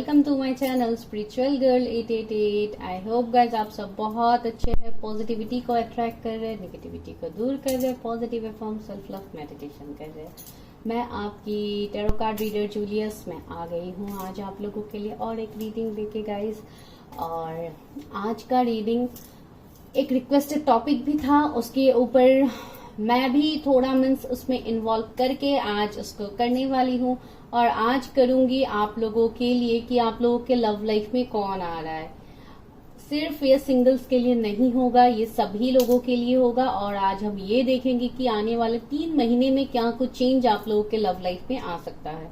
Welcome to my channel spiritual girl 888। I hope guys आप सब बहुत अच्छे हैं, पॉजिटिविटी को अट्रैक्ट कर रहे हैं, नेगेटिविटी को दूर कर रहे हैं, positive form self love meditation कर रहे हैं। मैं आपकी टैरो कार्ड रीडर जूलियस मैं आ गई हूँ आज आप लोगों के लिए और एक रीडिंग लेके गाइज। और आज का रीडिंग एक रिक्वेस्टेड टॉपिक भी था, उसके ऊपर मैं भी थोड़ा मीन्स उसमें इन्वॉल्व करके आज उसको करने वाली हूँ। और आज करूंगी आप लोगों के लिए कि आप लोगों के लव लाइफ में कौन आ रहा है। सिर्फ ये सिंगल्स के लिए नहीं होगा, ये सभी लोगों के लिए होगा। और आज हम ये देखेंगे कि आने वाले 3 महीने में क्या कुछ चेंज आप लोगों के लव लाइफ में आ सकता है।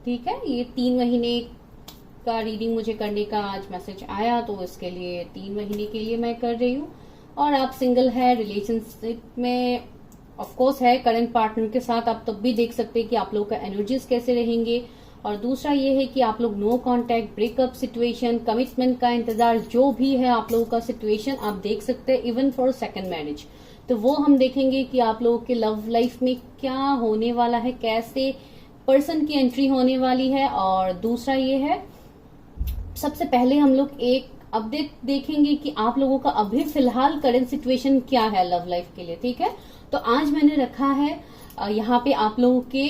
ठीक है, ये 3 महीने का रीडिंग मुझे करने का आज मैसेज आया, तो इसके लिए 3 महीने के लिए मैं कर रही हूँ। और आप सिंगल है, रिलेशनशिप में ऑफ कोर्स है, करंट पार्टनर के साथ आप तब भी देख सकते हैं कि आप लोगों का एनर्जीज कैसे रहेंगे। और दूसरा ये है कि आप लोग no contact, breakup situation, commitment का इंतजार, जो भी है आप लोगों का सिचुएशन आप देख सकते हैं, इवन फॉर सेकंड मैरिज। तो वो हम देखेंगे कि आप लोगों के लव लाइफ में क्या होने वाला है, कैसे पर्सन की एंट्री होने वाली है। और दूसरा ये है, सबसे पहले हम लोग एक अपडेट देखेंगे कि आप लोगों का अभी फिलहाल करंट सिचुएशन क्या है लव लाइफ के लिए। ठीक है, तो आज मैंने रखा है यहाँ पे आप लोगों के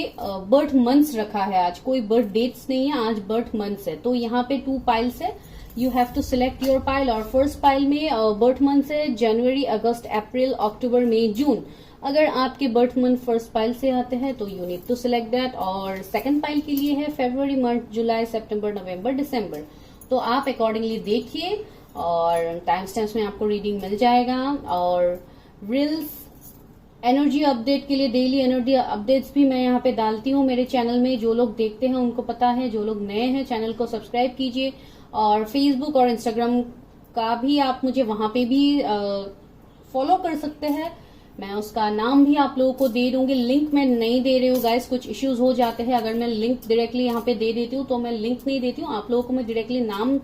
बर्थ मंथ्स रखा है। आज कोई बर्थ डेट्स नहीं है, आज बर्थ मंथ्स है। तो यहाँ पे 2 पाइल्स है, you have to select your pile. और फर्स्ट पाइल में बर्थ मंथ्स है जनवरी, अगस्त, अप्रैल, अक्टूबर, मई, जून। अगर आपके बर्थ मंथ फर्स्ट पाइल से आते हैं तो you need to select that. और सेकंड पाइल के लिए है फरवरी, मार्च, जुलाई, सितंबर, नवंबर, दिसंबर। तो आप अकॉर्डिंगली देखिए और टाइम स्टैम्प्स में आपको रीडिंग मिल जाएगा। और रील्स एनर्जी अपडेट के लिए डेली एनर्जी अपडेट्स भी मैं यहाँ पे डालती हूँ मेरे चैनल में। जो लोग देखते हैं उनको पता है, जो लोग नए हैं चैनल को सब्सक्राइब कीजिए। और फेसबुक और इंस्टाग्राम का भी आप मुझे वहां पे भी फॉलो कर सकते हैं। मैं उसका नाम भी आप लोगों को दे दूंगी। लिंक मैं नहीं दे रही हूँ गाइस, कुछ इश्यूज हो जाते हैं अगर मैं लिंक डायरेक्टली यहाँ पे दे देती हूँ, तो मैं लिंक नहीं देती हूँ। आप लोगों को मैं डायरेक्टली नाम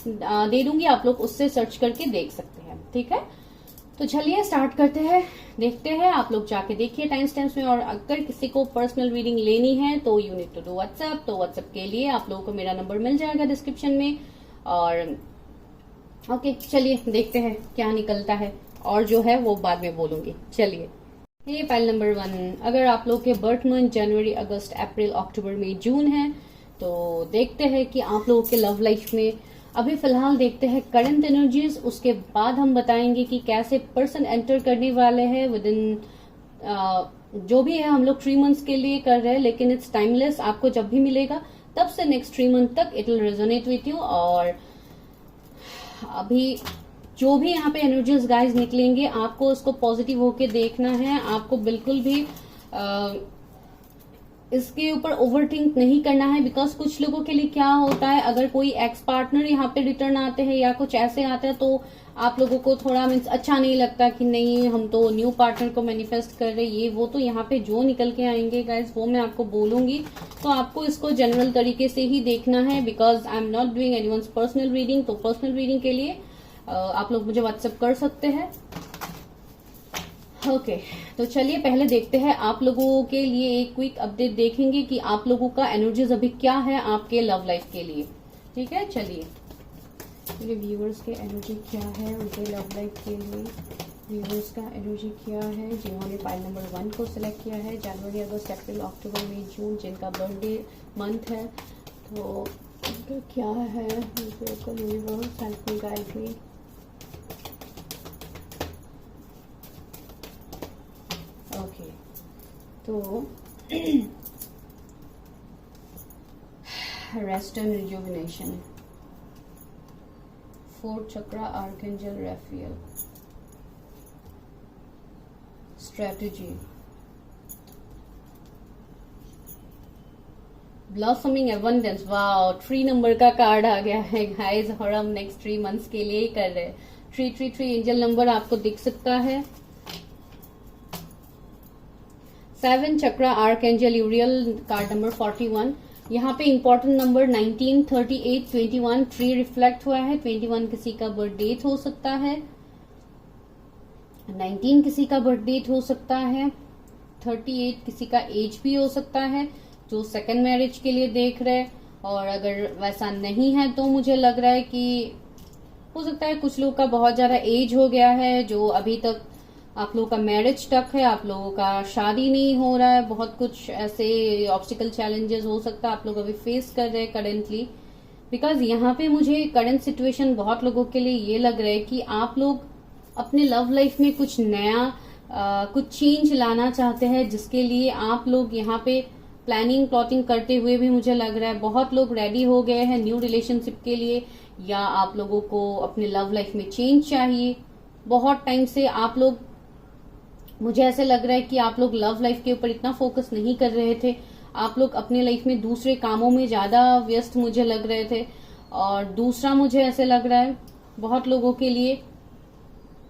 दे दूंगी, आप लोग उससे सर्च करके देख सकते हैं। ठीक है, तो चलिए स्टार्ट करते हैं, देखते हैं। आप लोग जाके देखिए टाइम स्टैम्प्स में। और अगर किसी को पर्सनल रीडिंग लेनी है तो you need to do WhatsApp. तो व्हाट्सएप के लिए आप लोगों को मेरा नंबर मिल जाएगा डिस्क्रिप्शन में। और ओके, चलिए देखते हैं क्या निकलता है, और जो है वो बाद में बोलूंगी। चलिए, ये फाइल नंबर 1। अगर आप लोग के बर्थ मंथ जनवरी, अगस्त, अप्रैल, अक्टूबर, मई, जून है, तो देखते हैं कि आप लोगों के लव लाइफ में अभी फिलहाल देखते हैं करंट एनर्जीज। उसके बाद हम बताएंगे कि कैसे पर्सन एंटर करने वाले हैं विद इन जो भी है। हम लोग 3 मंथ्स के लिए कर रहे हैं, लेकिन इट्स टाइमलेस। आपको जब भी मिलेगा तब से नेक्स्ट 3 मंथ तक it will resonate with you. और अभी जो भी यहाँ पे एनर्जीज गाइज निकलेंगे, आपको उसको पॉजिटिव होके देखना है। आपको बिल्कुल भी इसके ऊपर ओवरथिंक नहीं करना है। बिकॉज कुछ लोगों के लिए क्या होता है, अगर कोई एक्स पार्टनर यहाँ पे रिटर्न आते हैं या कुछ ऐसे आते हैं, तो आप लोगों को थोड़ा मीन्स अच्छा नहीं लगता कि नहीं हम तो न्यू पार्टनर को मैनिफेस्ट कर रहे, ये वो। तो यहाँ पे जो निकल के आएंगे गाइज वो मैं आपको बोलूंगी। तो आपको इसको जनरल तरीके से ही देखना है, because I am not doing anyone's personal reading. तो पर्सनल रीडिंग के लिए आप लोग मुझे व्हाट्सएप कर सकते हैं। ओके, तो चलिए पहले देखते हैं। आप लोगों के लिए एक क्विक अपडेट देखेंगे कि आप लोगों का एनर्जीज अभी क्या है आपके लव लाइफ के लिए। ठीक है, चलिए मेरे व्यूअर्स के एनर्जी क्या है उनके लव लाइफ के लिए। व्यूअर्स का एनर्जी क्या है जिन्होंने फाइल नंबर 1 को सिलेक्ट किया है, जनवरी, अगस्त, अप्रैल, अक्टूबर, मई, जून, जिनका बर्थडे मंथ है। तो क्या है universe, help me, guide me. Okay, तो rest and rejuvenation, 4th chakra, archangel Raphael, strategy, blossoming abundance. Wow, 3 number का कार्ड आ गया है गाइस। और हम नेक्स्ट 3 मंथ्स के लिए ही कर रहे हैं। 333 एंजल नंबर आपको दिख सकता है। 7 चक्रा, आर्कएंजल यूरियल, कार्ड नंबर 41। यहाँ पे इंपॉर्टेंट नंबर 19, 38, 21, 3 रिफ्लेक्ट हुआ है। 21 किसी का बर्थ डेट हो सकता है, 19 किसी का बर्थ डेट हो सकता है, 38 किसी का एज भी हो सकता है जो सेकंड मैरिज के लिए देख रहे हैं। और अगर वैसा नहीं है तो मुझे लग रहा है कि हो सकता है कुछ लोग का बहुत ज्यादा एज हो गया है, जो अभी तक आप लोगों का मैरिज तक है, आप लोगों का शादी नहीं हो रहा है, बहुत कुछ ऐसे ऑब्स्टिकल चैलेंजेस हो सकता है आप लोग अभी फेस कर रहे हैं करेंटली। बिकॉज यहाँ पे मुझे करंट सिचुएशन बहुत लोगों के लिए ये लग रहा है कि आप लोग अपने लव लाइफ में कुछ नया कुछ चेंज लाना चाहते हैं, जिसके लिए आप लोग यहाँ पे प्लानिंग प्लॉटिंग करते हुए भी मुझे लग रहा है बहुत लोग रेडी हो गए हैं न्यू रिलेशनशिप के लिए, या आप लोगों को अपने लव लाइफ में चेंज चाहिए। बहुत टाइम से आप लोग, मुझे ऐसे लग रहा है कि आप लोग लव लाइफ के ऊपर इतना फोकस नहीं कर रहे थे, आप लोग अपने लाइफ में दूसरे कामों में ज्यादा व्यस्त मुझे लग रहे थे। और दूसरा मुझे ऐसे लग रहा है बहुत लोगों के लिए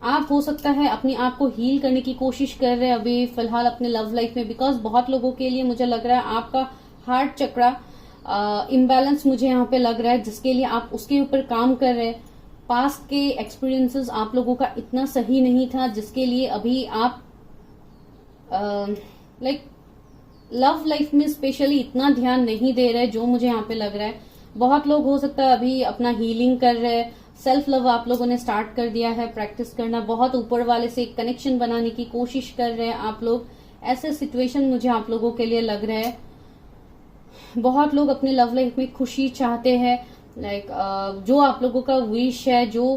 आप हो सकता है अपने आप को हील करने की कोशिश कर रहे हैं अभी फिलहाल अपने लव लाइफ में। बिकॉज बहुत लोगों के लिए मुझे लग रहा है आपका हार्ट चक्रा इम्बैलेंस मुझे यहाँ पे लग रहा है, जिसके लिए आप उसके ऊपर काम कर रहे हैं। पास्ट के एक्सपीरियंसेस आप लोगों का इतना सही नहीं था, जिसके लिए अभी आप लाइक लव लाइफ में स्पेशली इतना ध्यान नहीं दे रहे, जो मुझे यहाँ पे लग रहा है। बहुत लोग हो सकता है अभी अपना हीलिंग कर रहे हैं, सेल्फ लव आप लोगों ने स्टार्ट कर दिया है प्रैक्टिस करना, बहुत ऊपर वाले से एक कनेक्शन बनाने की कोशिश कर रहे हैं आप लोग। ऐसे सिचुएशन मुझे आप लोगों के लिए लग रहा है। बहुत लोग अपने लव लाइफ में खुशी चाहते हैं, लाइक जो आप लोगों का विश है, जो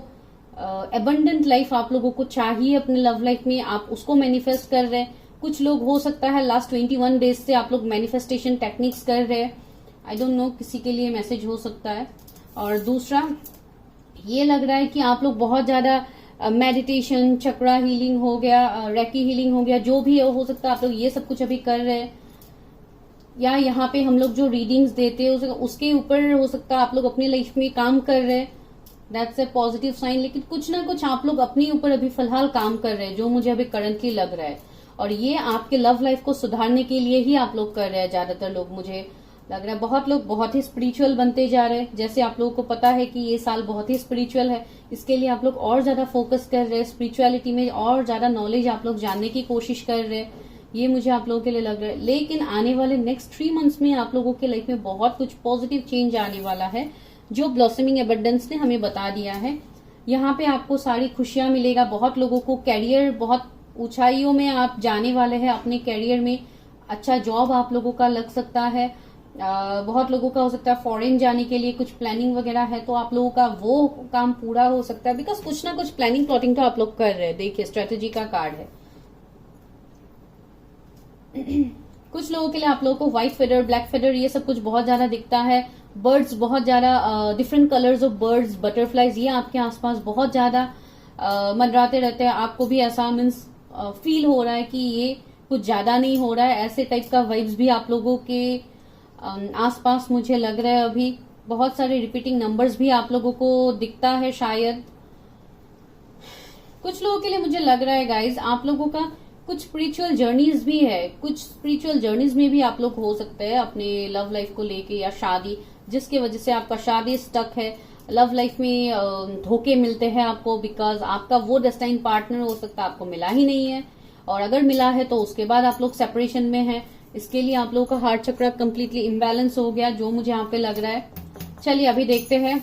एबंडेंट लाइफ आप लोगों को चाहिए अपने लव लाइफ में, आप उसको मैनिफेस्ट कर रहे हैं। कुछ लोग हो सकता है लास्ट 21 डेज से आप लोग मैनिफेस्टेशन टेक्निक्स कर रहे हैं। आई डोंट नो, किसी के लिए मैसेज हो सकता है। और दूसरा ये लग रहा है कि आप लोग बहुत ज्यादा मेडिटेशन, चक्रा हीलिंग हो गया, रेकी हीलिंग हो गया, जो भी हो सकता है आप लोग ये सब कुछ अभी कर रहे हैं। या यहाँ पे हम लोग जो रीडिंग्स देते हैं उसके ऊपर हो सकता है आप लोग अपनी लाइफ में काम कर रहे हैं। That's a positive sign. लेकिन कुछ ना कुछ आप लोग अपने ऊपर अभी फिलहाल काम कर रहे हैं, जो मुझे अभी करंटली लग रहा है। और ये आपके लव लाइफ को सुधारने के लिए ही आप लोग कर रहे हैं। ज्यादातर लोग मुझे लग रहा है, बहुत लोग बहुत ही स्पिरिचुअल बनते जा रहे हैं। जैसे आप लोगों को पता है कि ये साल बहुत ही स्पिरिचुअल है, इसके लिए आप लोग और ज्यादा फोकस कर रहे हैं स्पिरिचुअलिटी में, और ज्यादा नॉलेज आप लोग जानने की कोशिश कर रहे हैं। ये मुझे आप लोगों के लिए लग रहा है। लेकिन आने वाले नेक्स्ट 3 मंथ्स में आप लोगों के लाइफ में बहुत कुछ पॉजिटिव चेंज आने वाला है, जो ब्लॉसमिंग एबंडेंस ने हमें बता दिया है। यहाँ पे आपको सारी खुशियां मिलेगा। बहुत लोगों को कैरियर, बहुत ऊंचाइयों में आप जाने वाले हैं अपने कैरियर में। अच्छा जॉब आप लोगों का लग सकता है। बहुत लोगों का हो सकता है फॉरेन जाने के लिए कुछ प्लानिंग वगैरह है, तो आप लोगों का वो काम पूरा हो सकता है। बिकॉज कुछ ना कुछ प्लानिंग प्लॉटिंग तो आप लोग कर रहे हैं। देखिए स्ट्रेटेजी का कार्ड है। कुछ लोगों के लिए आप लोगों को व्हाइट फेदर, ब्लैक फेदर, ये सब कुछ बहुत ज्यादा दिखता है। बर्ड्स, बहुत ज्यादा different colours of birds, butterflies, ये आपके आसपास बहुत ज्यादा मंडराते रहते हैं। आपको भी ऐसा मीन्स फील हो रहा है कि ये कुछ ज्यादा नहीं हो रहा है। ऐसे टाइप का वाइब्स भी आप लोगों के आसपास मुझे लग रहा है। अभी बहुत सारे रिपीटिंग नंबर्स भी आप लोगों को दिखता है शायद। कुछ लोगों के लिए मुझे लग रहा है गाइज, आप लोगों का कुछ स्पिरिचुअल जर्नीज भी है। कुछ स्पिरिचुअल जर्नीज में भी आप लोग हो सकते हैं अपने लव लाइफ को लेके, या शादी, जिसके वजह से आपका शादी स्टक है। लव लाइफ में धोखे मिलते हैं आपको, बिकॉज आपका वो डेस्टाइन पार्टनर हो सकता है आपको मिला ही नहीं है, और अगर मिला है तो उसके बाद आप लोग सेपरेशन में हैं। इसके लिए आप लोगों का हार्ट चक्र कम्प्लीटली इम्बैलेंस हो गया, जो मुझे यहाँ पे लग रहा है। चलिए अभी देखते हैं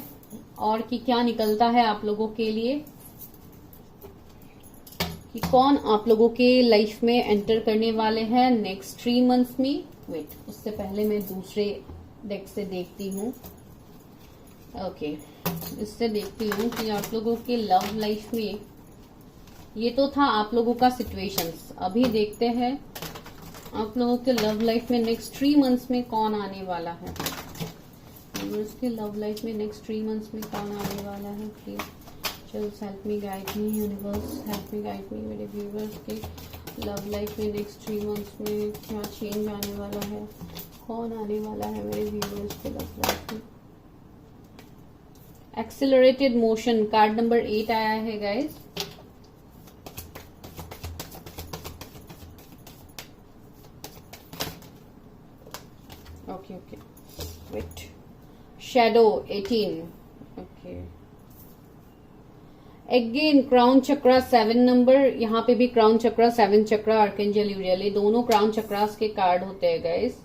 और कि क्या निकलता है आप लोगों के लिए, कि कौन आप लोगों के लाइफ में एंटर करने वाले हैं नेक्स्ट 3 मंथ्स में। वेट, उससे पहले मैं दूसरे डेक से देखती हूँ। ओके, इससे देखती हूँ कि आप लोगों के लव लाइफ में, ये तो था आप लोगों का सिचुएशंस। अभी देखते हैं आप लोगों के लव लाइफ में नेक्स्ट 3 मंथ्स में कौन आने वाला है। उसके लव लाइफ में नेक्स्ट 3 मंथ्स में कौन आने वाला है। Please just help me, guide me, universe help me, guide मी। मेरे व्यूवर्स के लव लाइफ में नेक्स्ट 3 मंथ्स में क्या चेंज आने वाला है, कौन आने वाला है मेरे व्यूवर्स के लव लाइफ में। एक्सेलरेटेड मोशन, कार्ड नंबर 8 आया है guys. Okay, wait, shadow 18, okay. Again crown chakra 7 number, यहाँ पे भी क्राउन चक्रा, 7 चक्रा, आर्कएंजल यूरियल, ये दोनों क्राउन चक्रास के कार्ड होते हैं गाइस।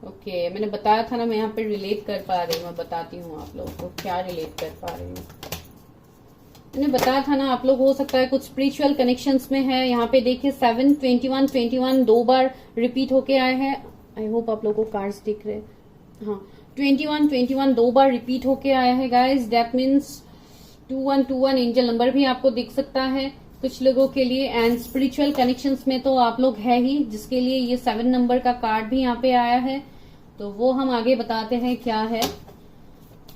ओके, मैंने बताया था ना, मैं यहाँ पे रिलेट कर पा रही हूँ। मैं बताती हूँ आप लोगों को क्या रिलेट कर पा रही हूँ। मैंने बताया था ना, आप लोग हो सकता है कुछ स्पिरिचुअल कनेक्शंस में है। यहाँ पे देखिए 7, 21, 21 दो बार रिपीट होके आए हैं। आई होप आप लोगों को कार्ड्स दिख रहे हैं। हाँ, 21, 21 दो बार रिपीट होके आया है guys. That means 2121 angel number भी आपको दिख सकता है कुछ लोगों के लिए। एंड स्पिरिचुअल कनेक्शंस में तो आप लोग है ही, जिसके लिए ये 7 नंबर का कार्ड भी यहाँ पे आया है। तो वो हम आगे बताते हैं क्या है,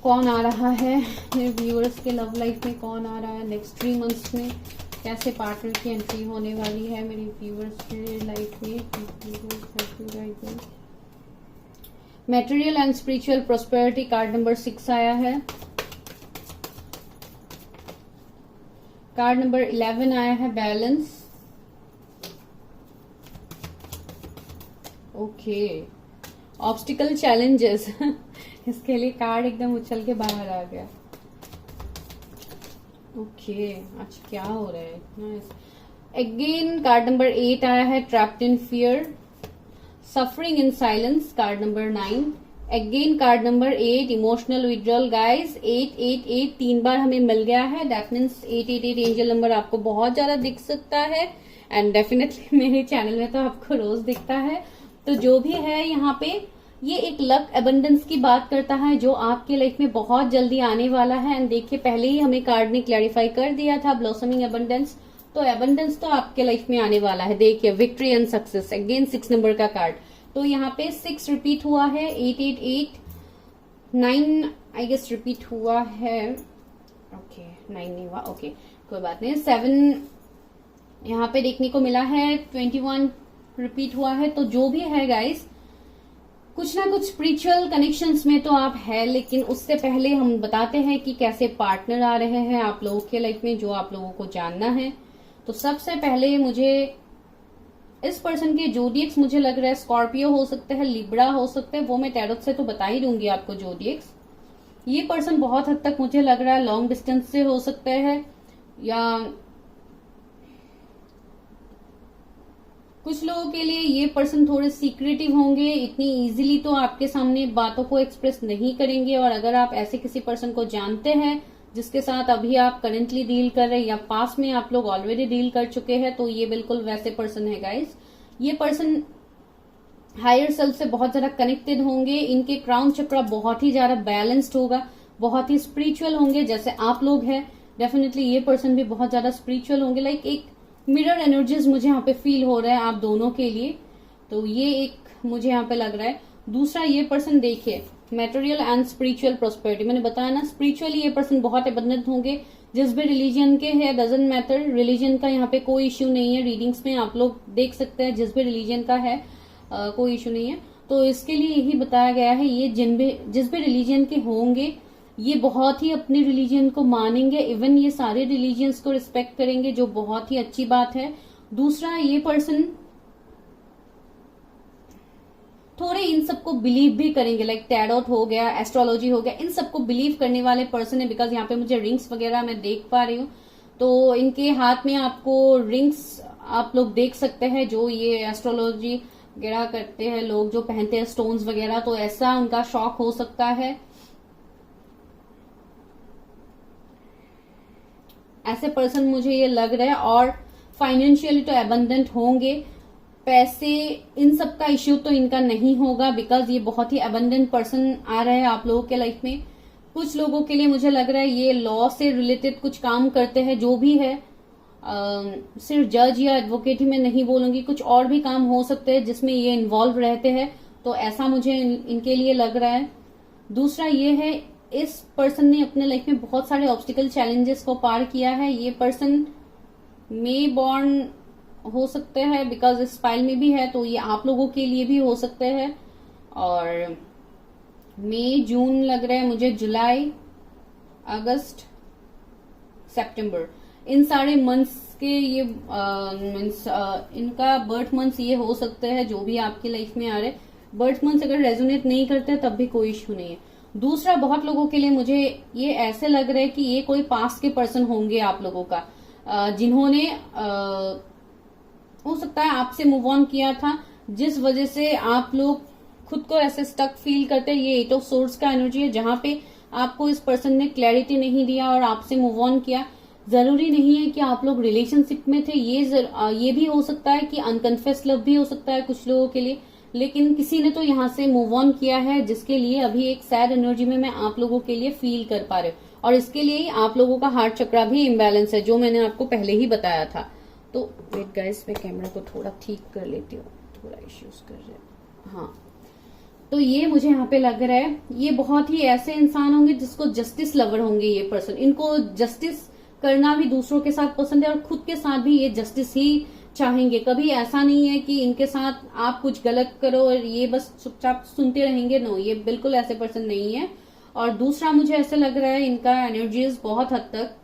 कौन आ रहा है मेरे व्यूअर्स के लव लाइफ में, कौन आ रहा है नेक्स्ट 3 मंथ्स में, कैसे पार्टनर की एंट्री होने वाली है मेरे व्यूअर्स के लाइफ में। Material and spiritual prosperity card number 6 आया है। कार्ड नंबर 11 आया है, बैलेंस। ओके, ऑब्स्टिकल चैलेंजेस इसके लिए कार्ड एकदम उछल के बाहर आ गया। ओके, अच्छा क्या हो रहा है। अगेन कार्ड नंबर 8 आया है, trapped in fear, suffering in silence. Card number 9 again, card number 8 emotional withdrawal. Guys 888 3 बार हमें मिल गया है। दैट मीन्स 888 एंजल नंबर आपको बहुत ज्यादा दिख सकता है। एंड डेफिनेटली मेरे चैनल में तो आपको रोज दिखता है। तो जो भी है यहाँ पे, ये एक लक एबंडेंस की बात करता है जो आपके लाइफ में बहुत जल्दी आने वाला है। एंड देखिए पहले ही हमें कार्ड ने क्लैरिफाई कर दिया था, ब्लॉसमिंग एबंडेंस। तो एबंडेंस तो आपके लाइफ में आने वाला है। देखिए victory and success, again 6 number का कार्ड। तो यहाँ पे 6 रिपीट हुआ है, 888, 9 आई गेस रिपीट हुआ है। ओके 9 नहीं हुआ, ओके कोई बात नहीं। 7 यहाँ पे देखने को मिला है, 21 रिपीट हुआ है। तो जो भी है गाइस, कुछ ना कुछ स्पिरिचुअल कनेक्शंस में तो आप है। लेकिन उससे पहले हम बताते हैं कि कैसे पार्टनर आ रहे हैं आप लोगों के लाइफ में, जो आप लोगों को जानना है। तो सबसे पहले मुझे इस पर्सन के जोडिएक्स मुझे लग रहा है स्कॉर्पियो हो सकते हैं, लिब्रा हो सकते हैं। वो मैं टैरोट से तो बता ही दूंगी आपको जोडिएक्स। ये पर्सन बहुत हद तक मुझे लग रहा है लॉन्ग डिस्टेंस से हो सकते हैं, या कुछ लोगों के लिए ये पर्सन थोड़े सीक्रेटिव होंगे, इतनी इजीली तो आपके सामने बातों को एक्सप्रेस नहीं करेंगे। और अगर आप ऐसे किसी पर्सन को जानते हैं जिसके साथ अभी आप करेंटली डील कर रहे हैं, या पास में आप लोग ऑलरेडी डील कर चुके हैं, तो ये बिल्कुल वैसे पर्सन है गाइस। ये पर्सन हायर सेल्फ से बहुत ज्यादा कनेक्टेड होंगे। इनके क्राउन चक्र बहुत ही ज्यादा बैलेंस्ड होगा, बहुत ही स्पिरिचुअल होंगे जैसे आप लोग हैं। डेफिनेटली ये पर्सन भी बहुत ज्यादा स्पिरिचुअल होंगे। लाइक एक मिरर एनर्जीज मुझे यहाँ पे फील हो रहा है आप दोनों के लिए। तो ये एक मुझे यहाँ पे लग रहा है। दूसरा, ये पर्सन देखिए मटेरियल एंड स्पिरिचुअल प्रोस्पेरिटी, मैंने बताया ना स्पिरिचुअली ये पर्सन बहुत अबंडेंट होंगे। जिस भी रिलीजन के हैं, डजंट मैटर, रिलीजन का यहाँ पे कोई इश्यू नहीं है। रीडिंग्स में आप लोग देख सकते हैं जिस भी रिलीजन का है, कोई इश्यू नहीं है। तो इसके लिए यही बताया गया है, ये जिस भी रिलीजन के होंगे, ये बहुत ही अपने रिलीजन को मानेंगे। इवन ये सारे रिलीजन्स को रिस्पेक्ट करेंगे, जो बहुत ही अच्छी बात है। दूसरा, ये पर्सन थोड़े इन सबको बिलीव भी करेंगे। लाइक टैरोट हो गया, एस्ट्रोलॉजी हो गया, इन सबको बिलीव करने वाले पर्सन है। बिकॉज यहाँ पे मुझे रिंग्स वगैरह मैं देख पा रही हूँ। तो इनके हाथ में आपको रिंग्स आप लोग देख सकते हैं। जो ये एस्ट्रोलॉजी वगैरह करते हैं लोग, जो पहनते हैं स्टोन्स वगैरह, तो ऐसा उनका शौक हो सकता है। ऐसे पर्सन मुझे ये लग रहा है। और फाइनेंशियली तो एबंडेंट होंगे, पैसे इन सब का इश्यू तो इनका नहीं होगा। बिकॉज ये बहुत ही एबंडेंट पर्सन आ रहा है आप लोगों के लाइफ में। कुछ लोगों के लिए मुझे लग रहा है ये लॉ से रिलेटेड कुछ काम करते हैं, जो भी है। सिर्फ जज या एडवोकेट ही मैं नहीं बोलूंगी, कुछ और भी काम हो सकते हैं जिसमें ये इन्वॉल्व रहते हैं। तो ऐसा मुझे इनके लिए लग रहा है। दूसरा ये है, इस पर्सन ने अपने लाइफ में बहुत सारे ऑब्स्टिकल चैलेंजेस को पार किया है। ये पर्सन मे बॉर्न हो सकते हैं, बिकॉज इस फाइल में भी है, तो ये आप लोगों के लिए भी हो सकते हैं। और मई, जून लग रहा है मुझे, जुलाई, अगस्त, सितंबर, इन सारे मंथ्स के ये मीन्स इनका बर्थ मंथ्स ये हो सकते हैं, जो भी आपकी लाइफ में आ रहे। बर्थ मंथ्स अगर रेजोनेट नहीं करते तब भी कोई इश्यू नहीं है। दूसरा, बहुत लोगों के लिए मुझे ये ऐसे लग रहा है कि ये कोई पास्ट के पर्सन होंगे आप लोगों का, जिन्होंने हो सकता है आपसे मूव ऑन किया था, जिस वजह से आप लोग खुद को ऐसे स्टक फील करते हैं। ये 8 ऑफ सोर्ड्स का एनर्जी है, जहां पे आपको इस पर्सन ने क्लैरिटी नहीं दिया और आपसे मूव ऑन किया। जरूरी नहीं है कि आप लोग रिलेशनशिप में थे, ये भी हो सकता है कि अनकन्फेस्ड लव भी हो सकता है कुछ लोगों के लिए, लेकिन किसी ने तो यहाँ से मूव ऑन किया है, जिसके लिए अभी एक सैड एनर्जी में मैं आप लोगों के लिए फील कर पा रहे हूँ। और इसके लिए आप लोगों का हार्ट चक्रा भी इम्बैलेंस है, जो मैंने आपको पहले ही बताया था। तो वेट गाइस, मैं कैमरा को थोड़ा ठीक कर लेती हूँ, थोड़ा इश्यूज कर रहे हैं। हाँ, तो ये मुझे यहाँ पे लग रहा है ये बहुत ही ऐसे इंसान होंगे जिसको जस्टिस लवर होंगे ये पर्सन। इनको जस्टिस करना भी दूसरों के साथ पसंद है और खुद के साथ भी ये जस्टिस ही चाहेंगे। कभी ऐसा नहीं है कि इनके साथ आप कुछ गलत करो और ये बस चुपचाप सुनते रहेंगे। नो, ये बिल्कुल ऐसे पर्सन नहीं है। और दूसरा, मुझे ऐसे लग रहा है इनका एनर्जीज बहुत हद तक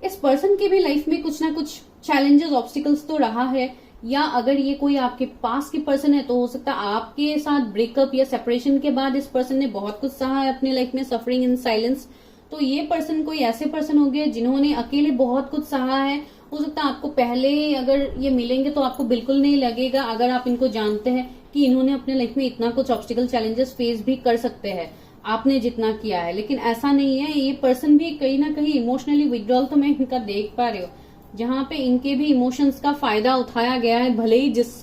इस पर्सन की भी लाइफ में कुछ ना कुछ चैलेंजेस, ऑब्स्टिकल्स तो रहा है। या अगर ये कोई आपके पास की पर्सन है तो हो सकता है आपके साथ ब्रेकअप या सेपरेशन के बाद इस पर्सन ने बहुत कुछ सहा है अपनी लाइफ में, सफरिंग इन साइलेंस। तो ये पर्सन कोई ऐसे पर्सन हो गए जिन्होंने अकेले बहुत कुछ सहा है। हो सकता है आपको पहले अगर ये मिलेंगे तो आपको बिल्कुल नहीं लगेगा, अगर आप इनको जानते हैं, कि इन्होंने अपने लाइफ में इतना कुछ ऑब्स्टिकल चैलेंजेस फेस भी कर सकते हैं आपने जितना किया है। लेकिन ऐसा नहीं है, ये पर्सन भी कहीं ना कहीं इमोशनली विड्रॉल तो मैं इनका देख पा रही हूँ, जहां पे इनके भी इमोशंस का फायदा उठाया गया है। भले ही जिस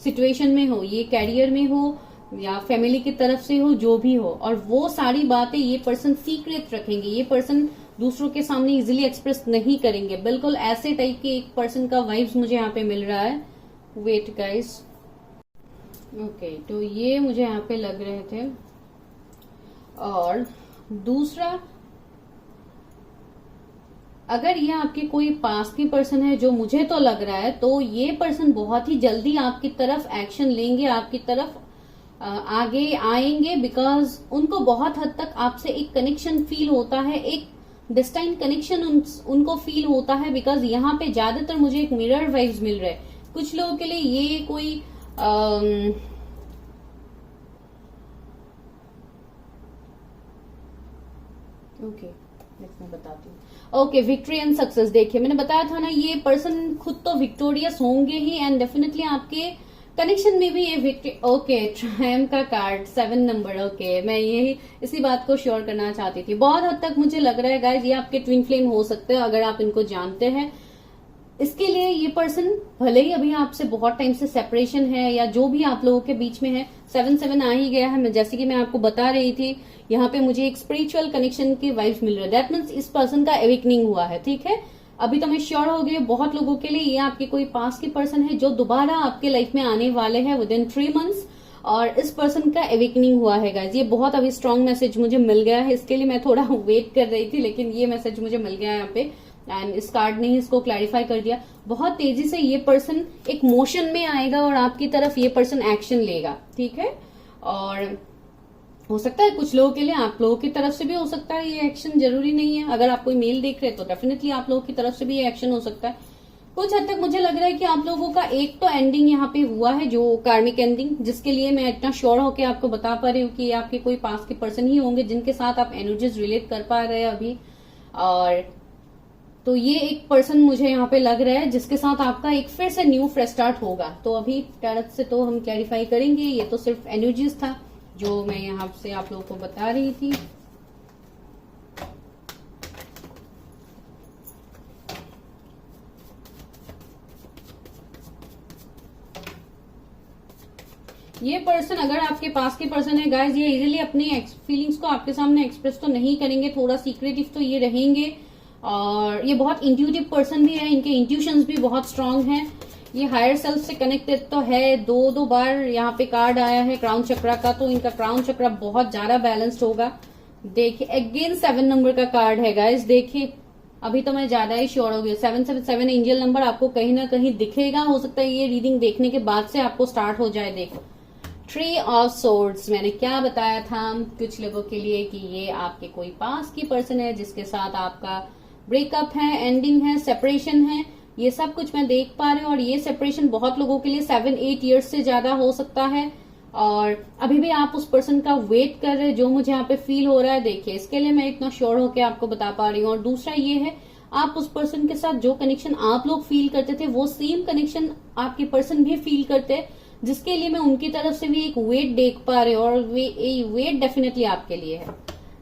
सिचुएशन में हो, ये कैरियर में हो या फैमिली की तरफ से हो, जो भी हो, और वो सारी बातें ये पर्सन सीक्रेट रखेंगे। ये पर्सन दूसरों के सामने इजीली एक्सप्रेस नहीं करेंगे। बिल्कुल ऐसे टाइप के एक पर्सन का वाइब्स मुझे यहाँ पे मिल रहा है। वेट गाइस, ओके, तो ये मुझे यहाँ पे लग रहे थे। और दूसरा, अगर ये आपके कोई पास की पर्सन है, जो मुझे तो लग रहा है, तो ये पर्सन बहुत ही जल्दी आपकी तरफ एक्शन लेंगे, आपकी तरफ आगे आएंगे, बिकॉज उनको बहुत हद तक आपसे एक कनेक्शन फील होता है, एक डिस्टाइन कनेक्शन उनको फील होता है। बिकॉज यहाँ पे ज्यादातर मुझे एक मिरर वाइब्स मिल रहा है। कुछ लोगों के लिए ये कोई ओके, मैं बताती हूँ। Okay, victory and success. देखिए, मैंने बताया था ना, ये पर्सन खुद तो विक्टोरियस होंगे ही, एंड डेफिनेटली आपके कनेक्शन में भी ये विक्ट्री। ओके, ट्रायम्फ का कार्ड 7 नंबर। ओके, मैं यही इसी बात को श्योर करना चाहती थी। बहुत हद तक मुझे लग रहा है गाइज, ये आपके ट्विन फ्लेम हो सकते हैं अगर आप इनको जानते हैं। इसके लिए ये पर्सन भले ही अभी आपसे बहुत टाइम से सेपरेशन है या जो भी आप लोगों के बीच में है, 7-7 आ ही गया है। जैसे कि मैं आपको बता रही थी, यहाँ पे मुझे एक स्पिरिचुअल कनेक्शन के वाइब्स मिल रहे हैं। दैट मीन्स इस पर्सन का एवेकनिंग हुआ है। ठीक है, अभी तो मैं श्योर हो गई, बहुत लोगों के लिए ये आपके कोई पास की पर्सन है जो दोबारा आपके लाइफ में आने वाले हैं विदिन 3 मंथ्स, और इस पर्सन का एवेकनिंग हुआ है गाइज। ये बहुत अभी स्ट्रॉन्ग मैसेज मुझे मिल गया है, इसके लिए मैं थोड़ा वेट कर रही थी, लेकिन ये मैसेज मुझे मिल गया है यहाँ पे, एंड इस कार्ड ने ही इसको क्लैरिफाई कर दिया। बहुत तेजी से ये पर्सन एक मोशन में आएगा और आपकी तरफ ये पर्सन एक्शन लेगा। ठीक है, और हो सकता है कुछ लोगों के लिए आप लोगों की तरफ से भी हो सकता है ये एक्शन, जरूरी नहीं है। अगर आप कोई मेल देख रहे हैं तो डेफिनेटली आप लोगों की तरफ से भी ये एक्शन हो सकता है। कुछ हद तक मुझे लग रहा है कि आप लोगों का एक तो एंडिंग यहाँ पे हुआ है, जो कार्मिक एंडिंग, जिसके लिए मैं इतना श्योर होकर आपको बता पा रही हूँ कि आपके कोई पास के पर्सन ही होंगे जिनके साथ आप एनर्जीज रिलेट कर पा रहे हैं अभी। और तो ये एक पर्सन मुझे यहाँ पे लग रहा है जिसके साथ आपका एक फिर से न्यू फ्रेश स्टार्ट होगा। तो अभी टैरट से तो हम क्लैरिफाई करेंगे, ये तो सिर्फ एनर्जीज था जो मैं यहाँ से आप लोगों को बता रही थी। ये पर्सन अगर आपके पास के पर्सन है गाइज, ये इजीली अपनी फीलिंग्स को आपके सामने एक्सप्रेस तो नहीं करेंगे, थोड़ा सीक्रेटिव तो ये रहेंगे। और ये बहुत इंट्यूटिव पर्सन भी है, इनके इंट्यूशंस भी बहुत स्ट्रांग हैं। ये हायर सेल्फ से कनेक्टेड तो है। दो बार यहाँ पे कार्ड आया है क्राउन चक्रा का, तो इनका क्राउन चक्रा बहुत ज्यादा बैलेंस्ड होगा। देखिए अगेन 7 नंबर का कार्ड है गाइज। देखिए अभी तो मैं ज्यादा ही श्योर हो गई, 777 एंजल नंबर आपको कहीं ना कहीं दिखेगा। हो सकता है ये रीडिंग देखने के बाद से आपको स्टार्ट हो जाए। देखो ट्री ऑफ सोर्ड्स, मैंने क्या बताया था कुछ लोगों के लिए कि ये आपके कोई पास की पर्सन है जिसके साथ आपका ब्रेकअप है, एंडिंग है, सेपरेशन है, ये सब कुछ मैं देख पा रही हूँ। और ये सेपरेशन बहुत लोगों के लिए 7-8 ईयर्स से ज्यादा हो सकता है, और अभी भी आप उस पर्सन का वेट कर रहे हैं, जो मुझे यहाँ पे फील हो रहा है। देखिए इसके लिए मैं इतना श्योर होकर आपको बता पा रही हूँ। और दूसरा ये है, आप उस पर्सन के साथ जो कनेक्शन आप लोग फील करते थे, वो सेम कनेक्शन आपके पर्सन भी फील करते हैं। जिसके लिए मैं उनकी तरफ से भी एक वेट देख पा रही हूँ, और वेट डेफिनेटली आपके लिए है।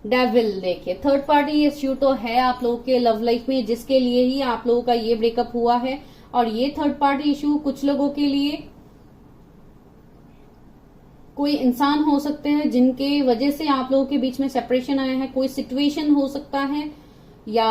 डेविल देखिए, थर्ड पार्टी इश्यू तो है आप लोगों के लव लाइफ में, जिसके लिए ही आप लोगों का ये ब्रेकअप हुआ है। और ये थर्ड पार्टी इश्यू कुछ लोगों के लिए कोई इंसान हो सकते हैं जिनके वजह से आप लोगों के बीच में सेपरेशन आया है, कोई सिचुएशन हो सकता है, या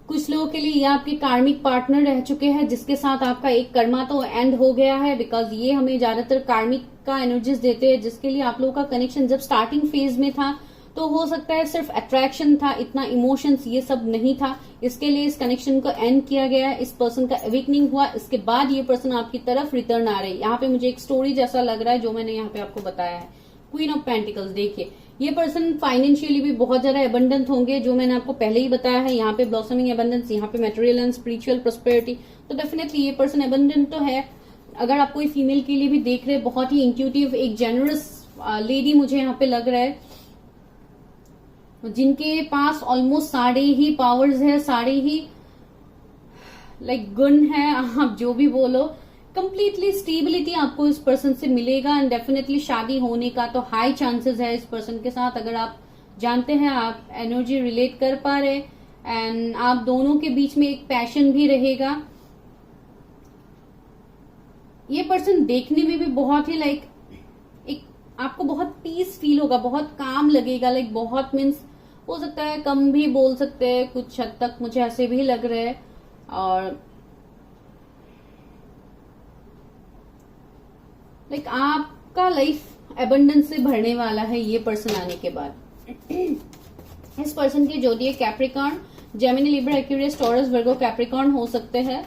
कुछ लोगों के लिए ये आपके कार्मिक पार्टनर रह चुके हैं जिसके साथ आपका एक कर्मा तो एंड हो गया है, बिकॉज ये हमें ज्यादातर कार्मिक का एनर्जीज देते हैं, जिसके लिए आप लोगों का कनेक्शन जब स्टार्टिंग फेज में था तो हो सकता है सिर्फ अट्रैक्शन था, इतना इमोशंस ये सब नहीं था, इसके लिए इस कनेक्शन को एंड किया गया है, इस पर्सन का अवेकनिंग हुआ, इसके बाद ये पर्सन आपकी तरफ रिटर्न आ रही है। यहाँ पे मुझे एक स्टोरी जैसा लग रहा है जो मैंने यहाँ पे आपको बताया है। क्वीन ऑफ पेंटिकल्स देखिए, ये पर्सन फाइनेंशियली भी बहुत ज्यादा एबंडेंट होंगे, जो मैंने आपको पहले ही बताया है। यहाँ पे ब्लॉसमिंग एबंडेंस, यहाँ पे मटेरियल एंड स्पिरिचुअल प्रोस्पेरिटी, तो डेफिनेटली ये पर्सन एबंडेंट तो है। अगर आप कोई फीमेल के लिए भी देख रहे हैं, बहुत ही इंट्यूटिव एक जेनरस लेडी मुझे यहाँ पे लग रहा है, जिनके पास ऑलमोस्ट सारे ही पावर्स है, सारे ही लाइक गुण है, आप जो भी बोलो। कंप्लीटली स्टेबिलिटी आपको इस पर्सन से मिलेगा, एंड डेफिनेटली शादी होने का तो हाई चांसेस है इस पर्सन के साथ। अगर आप जानते हैं, आप एनर्जी रिलेट कर पा रहे, एंड आप दोनों के बीच में एक पैशन भी रहेगा। ये पर्सन देखने में भी बहुत ही लाइक एक आपको बहुत पीस फील होगा, बहुत काम लगेगा, लाइक बहुत मीन्स हो सकता है कम भी बोल सकते हैं, कुछ हद तक मुझे ऐसे भी लग रहे हैं। और लाइक आपका लाइफ एबंडेंस से भरने वाला है ये पर्सन आने के बाद। इस पर्सन के zodiac Capricorn, Gemini, Libra, Aquarius, Taurus, Virgo, Capricorn हो सकते हैं।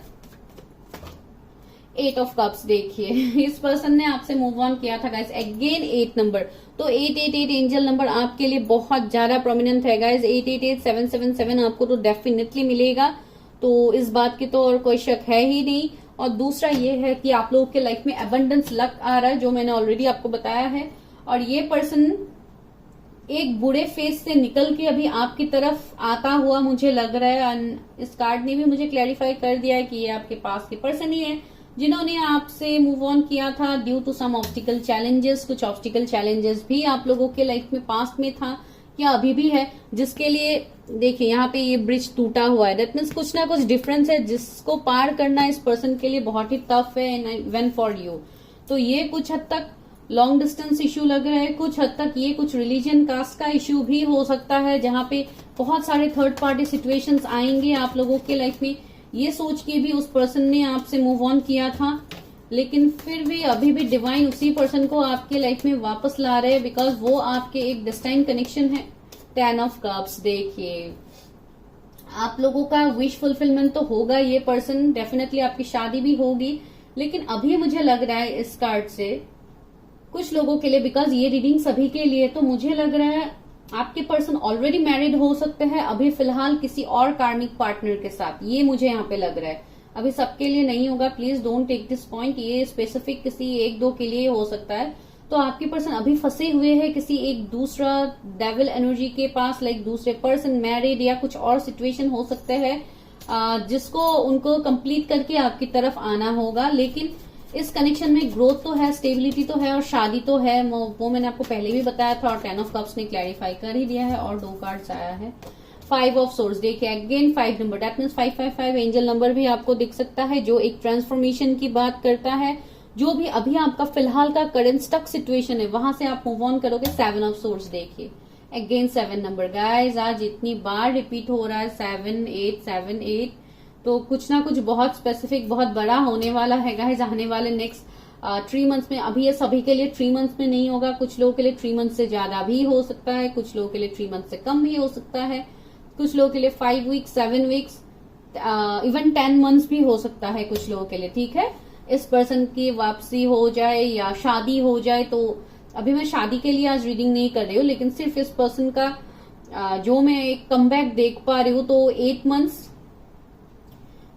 8 ऑफ कप्स देखिए, इस पर्सन ने आपसे मूव ऑन किया था गाइस, अगेन 8 नंबर, तो 888 एंजल नंबर आपके लिए बहुत ज्यादा प्रोमिनेंट है गाइस। 888 777 आपको तो डेफिनेटली मिलेगा, तो इस बात की तो और कोई शक है ही नहीं। और दूसरा ये है कि आप लोगों के लाइफ में एबंडेंस लक आ रहा है, जो मैंने ऑलरेडी आपको बताया है। और ये पर्सन एक बुरे फेज से निकल के अभी आपकी तरफ आता हुआ मुझे लग रहा है। इस कार्ड ने भी मुझे क्लैरिफाई कर दिया है कि ये आपके पास के पर्सन ही है, जिन्होंने आपसे मूव ऑन किया था due to some obstacle challenges. कुछ ऑब्स्टिकल चैलेंजेस भी आप लोगों के लाइफ में पास्ट में था या अभी भी है, जिसके लिए देखिए यहाँ पे ये ब्रिज टूटा हुआ है। दैट मीन्स कुछ ना कुछ डिफरेंस है, जिसको पार करना इस पर्सन के लिए बहुत ही टफ है व्हेन फॉर यू। तो ये कुछ हद तक लॉन्ग डिस्टेंस इश्यू लग रहा है, कुछ हद तक ये कुछ रिलीजन कास्ट का इश्यू भी हो सकता है, जहां पे बहुत सारे थर्ड पार्टी सिचुएशंस आएंगे आप लोगों के लाइफ में। ये सोच के भी उस पर्सन ने आपसे मूव ऑन किया था, लेकिन फिर भी अभी भी डिवाइन उसी पर्सन को आपके लाइफ में वापस ला रहे हैं, बिकॉज वो आपके एक डिस्टाइन कनेक्शन है। 10 ऑफ कप्स देखिए, आप लोगों का विश फुलफिलमेंट तो होगा, ये पर्सन डेफिनेटली आपकी शादी भी होगी। लेकिन अभी मुझे लग रहा है इस कार्ड से कुछ लोगों के लिए, बिकॉज ये रीडिंग सभी के लिए, तो मुझे लग रहा है आपके पर्सन ऑलरेडी मैरिड हो सकते हैं अभी फिलहाल किसी और कार्मिक पार्टनर के साथ। ये मुझे यहाँ पे लग रहा है, अभी सबके लिए नहीं होगा, please don't take this point, ये स्पेसिफिक किसी एक दो के लिए हो सकता है। तो आपके पर्सन अभी फंसे हुए हैं किसी एक दूसरा डेविल एनर्जी के पास, लाइक दूसरे पर्सन, मैरिड या कुछ और सिचुएशन हो सकते हैं, जिसको उनको कंप्लीट करके आपकी तरफ आना होगा। लेकिन इस कनेक्शन में ग्रोथ तो है, स्टेबिलिटी तो है और शादी तो है, वो मैंने आपको पहले भी बताया था, और 10 ऑफ कप्स ने क्लैरिफाई कर ही दिया है। और 2 कार्ड्स आया है, 5 ऑफ सोर्स देखिए, again 5 number, that means 555 angel number भी आपको दिख सकता है, जो एक ट्रांसफॉर्मेशन की बात करता है। जो भी अभी आपका फिलहाल का करंट स्टक सिचुएशन है, वहां से आप मूव ऑन करोगे। 7 ऑफ सोर्स देखिए, अगेन 7 नंबर गाइज, आज इतनी बार रिपीट हो रहा है 7 8, तो कुछ ना कुछ बहुत स्पेसिफिक, बहुत बड़ा होने वाला है गाइज आने वाले नेक्स्ट 3 मंथ्स में। अभी ये सभी के लिए 3 मंथ्स में नहीं होगा, कुछ लोगों के लिए 3 मंथ से ज्यादा भी हो सकता है, कुछ लोगों के लिए 3 मंथ से कम भी हो सकता है, कुछ लोगों के लिए 5 वीक्स, 7 वीक्स, इवन 10 मंथ्स भी हो सकता है कुछ लोगों के लिए। ठीक है, इस पर्सन की वापसी हो जाए या शादी हो जाए, तो अभी मैं शादी के लिए आज रीडिंग नहीं कर रही हूँ, लेकिन सिर्फ इस पर्सन का जो मैं एक कमबैक देख पा रही हूँ, तो 8 मंथ्स,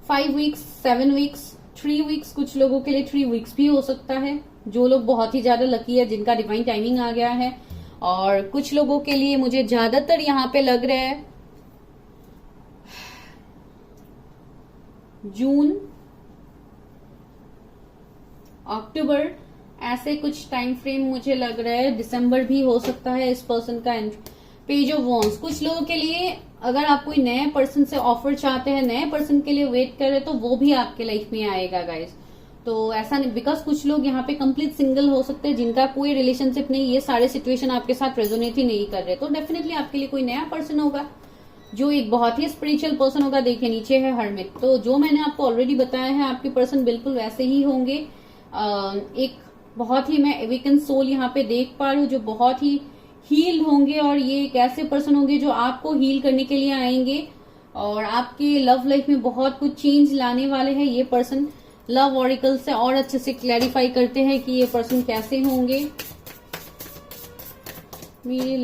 5 वीक्स, 7 वीक्स, 3 वीक्स, कुछ लोगों के लिए 3 वीक्स भी हो सकता है, जो लोग बहुत ही ज्यादा लकी है, जिनका डिवाइन टाइमिंग आ गया है। और कुछ लोगों के लिए मुझे ज्यादातर यहाँ पे लग रहा है जून, अक्टूबर, ऐसे कुछ टाइम फ्रेम मुझे लग रहा है, दिसंबर भी हो सकता है इस पर्सन का। पेज ऑफ वॉन्ड्स, कुछ लोगों के लिए अगर आप कोई नए पर्सन से ऑफर चाहते हैं, नए पर्सन के लिए वेट कर रहे हैं, तो वो भी आपके लाइफ में आएगा गाइज। तो ऐसा नहीं, बिकॉज कुछ लोग यहाँ पे कंप्लीट सिंगल हो सकते हैं जिनका कोई रिलेशनशिप नहीं, ये सारे सिचुएशन आपके साथ रेजोनेट ही नहीं कर रहे, तो डेफिनेटली आपके लिए कोई नया पर्सन होगा जो एक बहुत ही स्पिरिचुअल पर्सन होगा। देखिए नीचे है हर्मिट, तो जो मैंने आपको ऑलरेडी बताया है आपके पर्सन बिल्कुल वैसे ही होंगे। एक बहुत ही मैं अवेकन सोल यहाँ पे देख पा रही हूँ जो बहुत ही हील होंगे, और ये एक ऐसे पर्सन होंगे जो आपको हील करने के लिए आएंगे और आपके लव लाइफ में बहुत कुछ चेंज लाने वाले हैं। ये पर्सन लव ऑरिकल से और अच्छे से क्लैरिफाई करते हैं कि ये पर्सन कैसे होंगे। मेरे